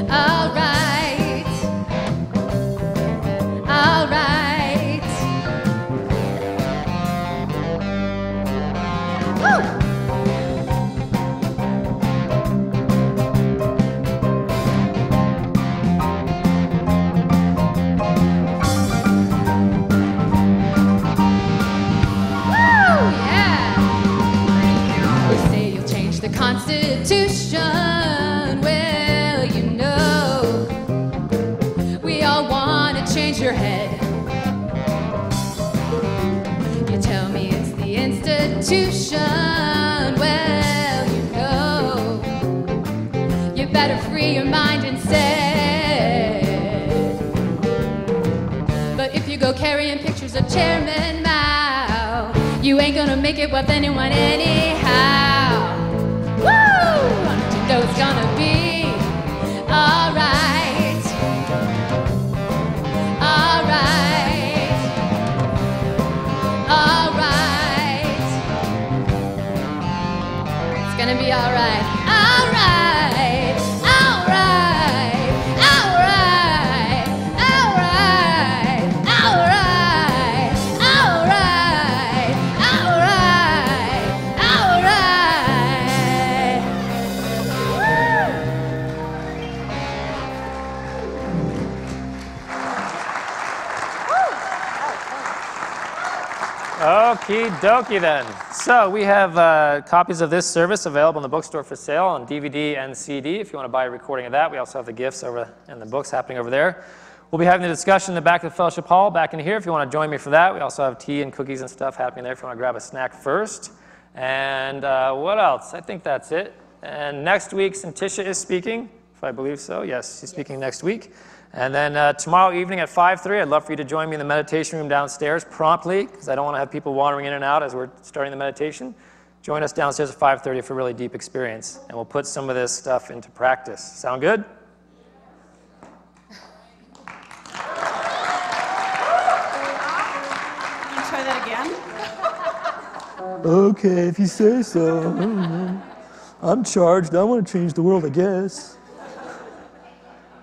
Alright. Alright. Woo! The Constitution, well, you know, we all want to change your head. You tell me it's the institution, well, you know, you better free your mind instead. But if you go carrying pictures of Chairman Mao, you ain't gonna make it with anyone anyhow. Woo! You know it's gonna be alright. Alright. Alright. It's gonna be alright. Alright. Alright. Alright. Alright. Alright. Alright. Alright. Alright. Okie dokie then. So we have copies of this service available in the bookstore for sale on DVD and CD if you want to buy a recording of that. We also have the gifts over and the books happening over there. We'll be having the discussion in the back of the fellowship hall back in here if you want to join me for that. We also have tea and cookies and stuff happening there if you want to grab a snack first. And what else? I think that's it. And next week, Santisha is speaking, if I believe so. Yes, she's speaking next week. And then tomorrow evening at 5:30, I'd love for you to join me in the meditation room downstairs promptly, because I don't want to have people wandering in and out as we're starting the meditation. Join us downstairs at 5:30 for a really deep experience, and we'll put some of this stuff into practice. Sound good? Can you try that again? Okay, if you say so. I'm charged. I want to change the world, I guess.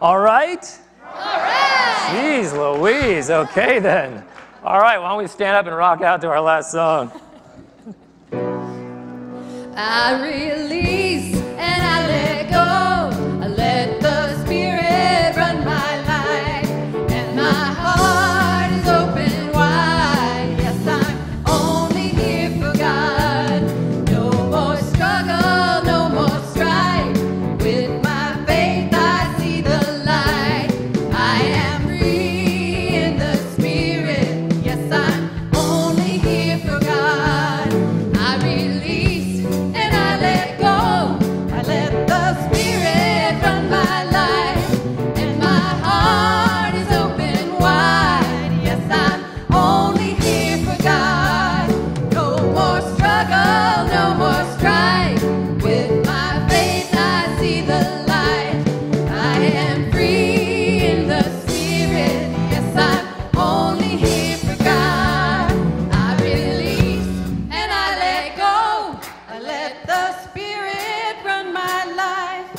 All right? All right! Jeez Louise. Okay, then. All right, why don't we stand up and rock out to our last song? I release and I let go. I let the Spirit run my life, and my heart is open wide. Yes, I'm only here for God. No more struggle, no more strife. With my faith, I see the light. I am free in the Spirit. Yes, I'm only here for God. I release and I let go. I let the Spirit run my life, and my heart is open wide. Yes, I'm only here for God. No more struggle, no more strife. With my faith, I see the light. I am free in the Spirit. Yes, I'm only here for God. I release and I let go. I let the Spirit run my life,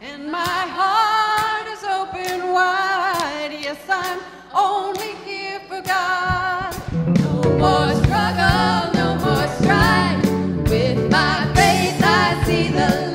and my heart is open wide. Yes, I'm only here for God. No more struggle, no more strife. With my faith, I see the light.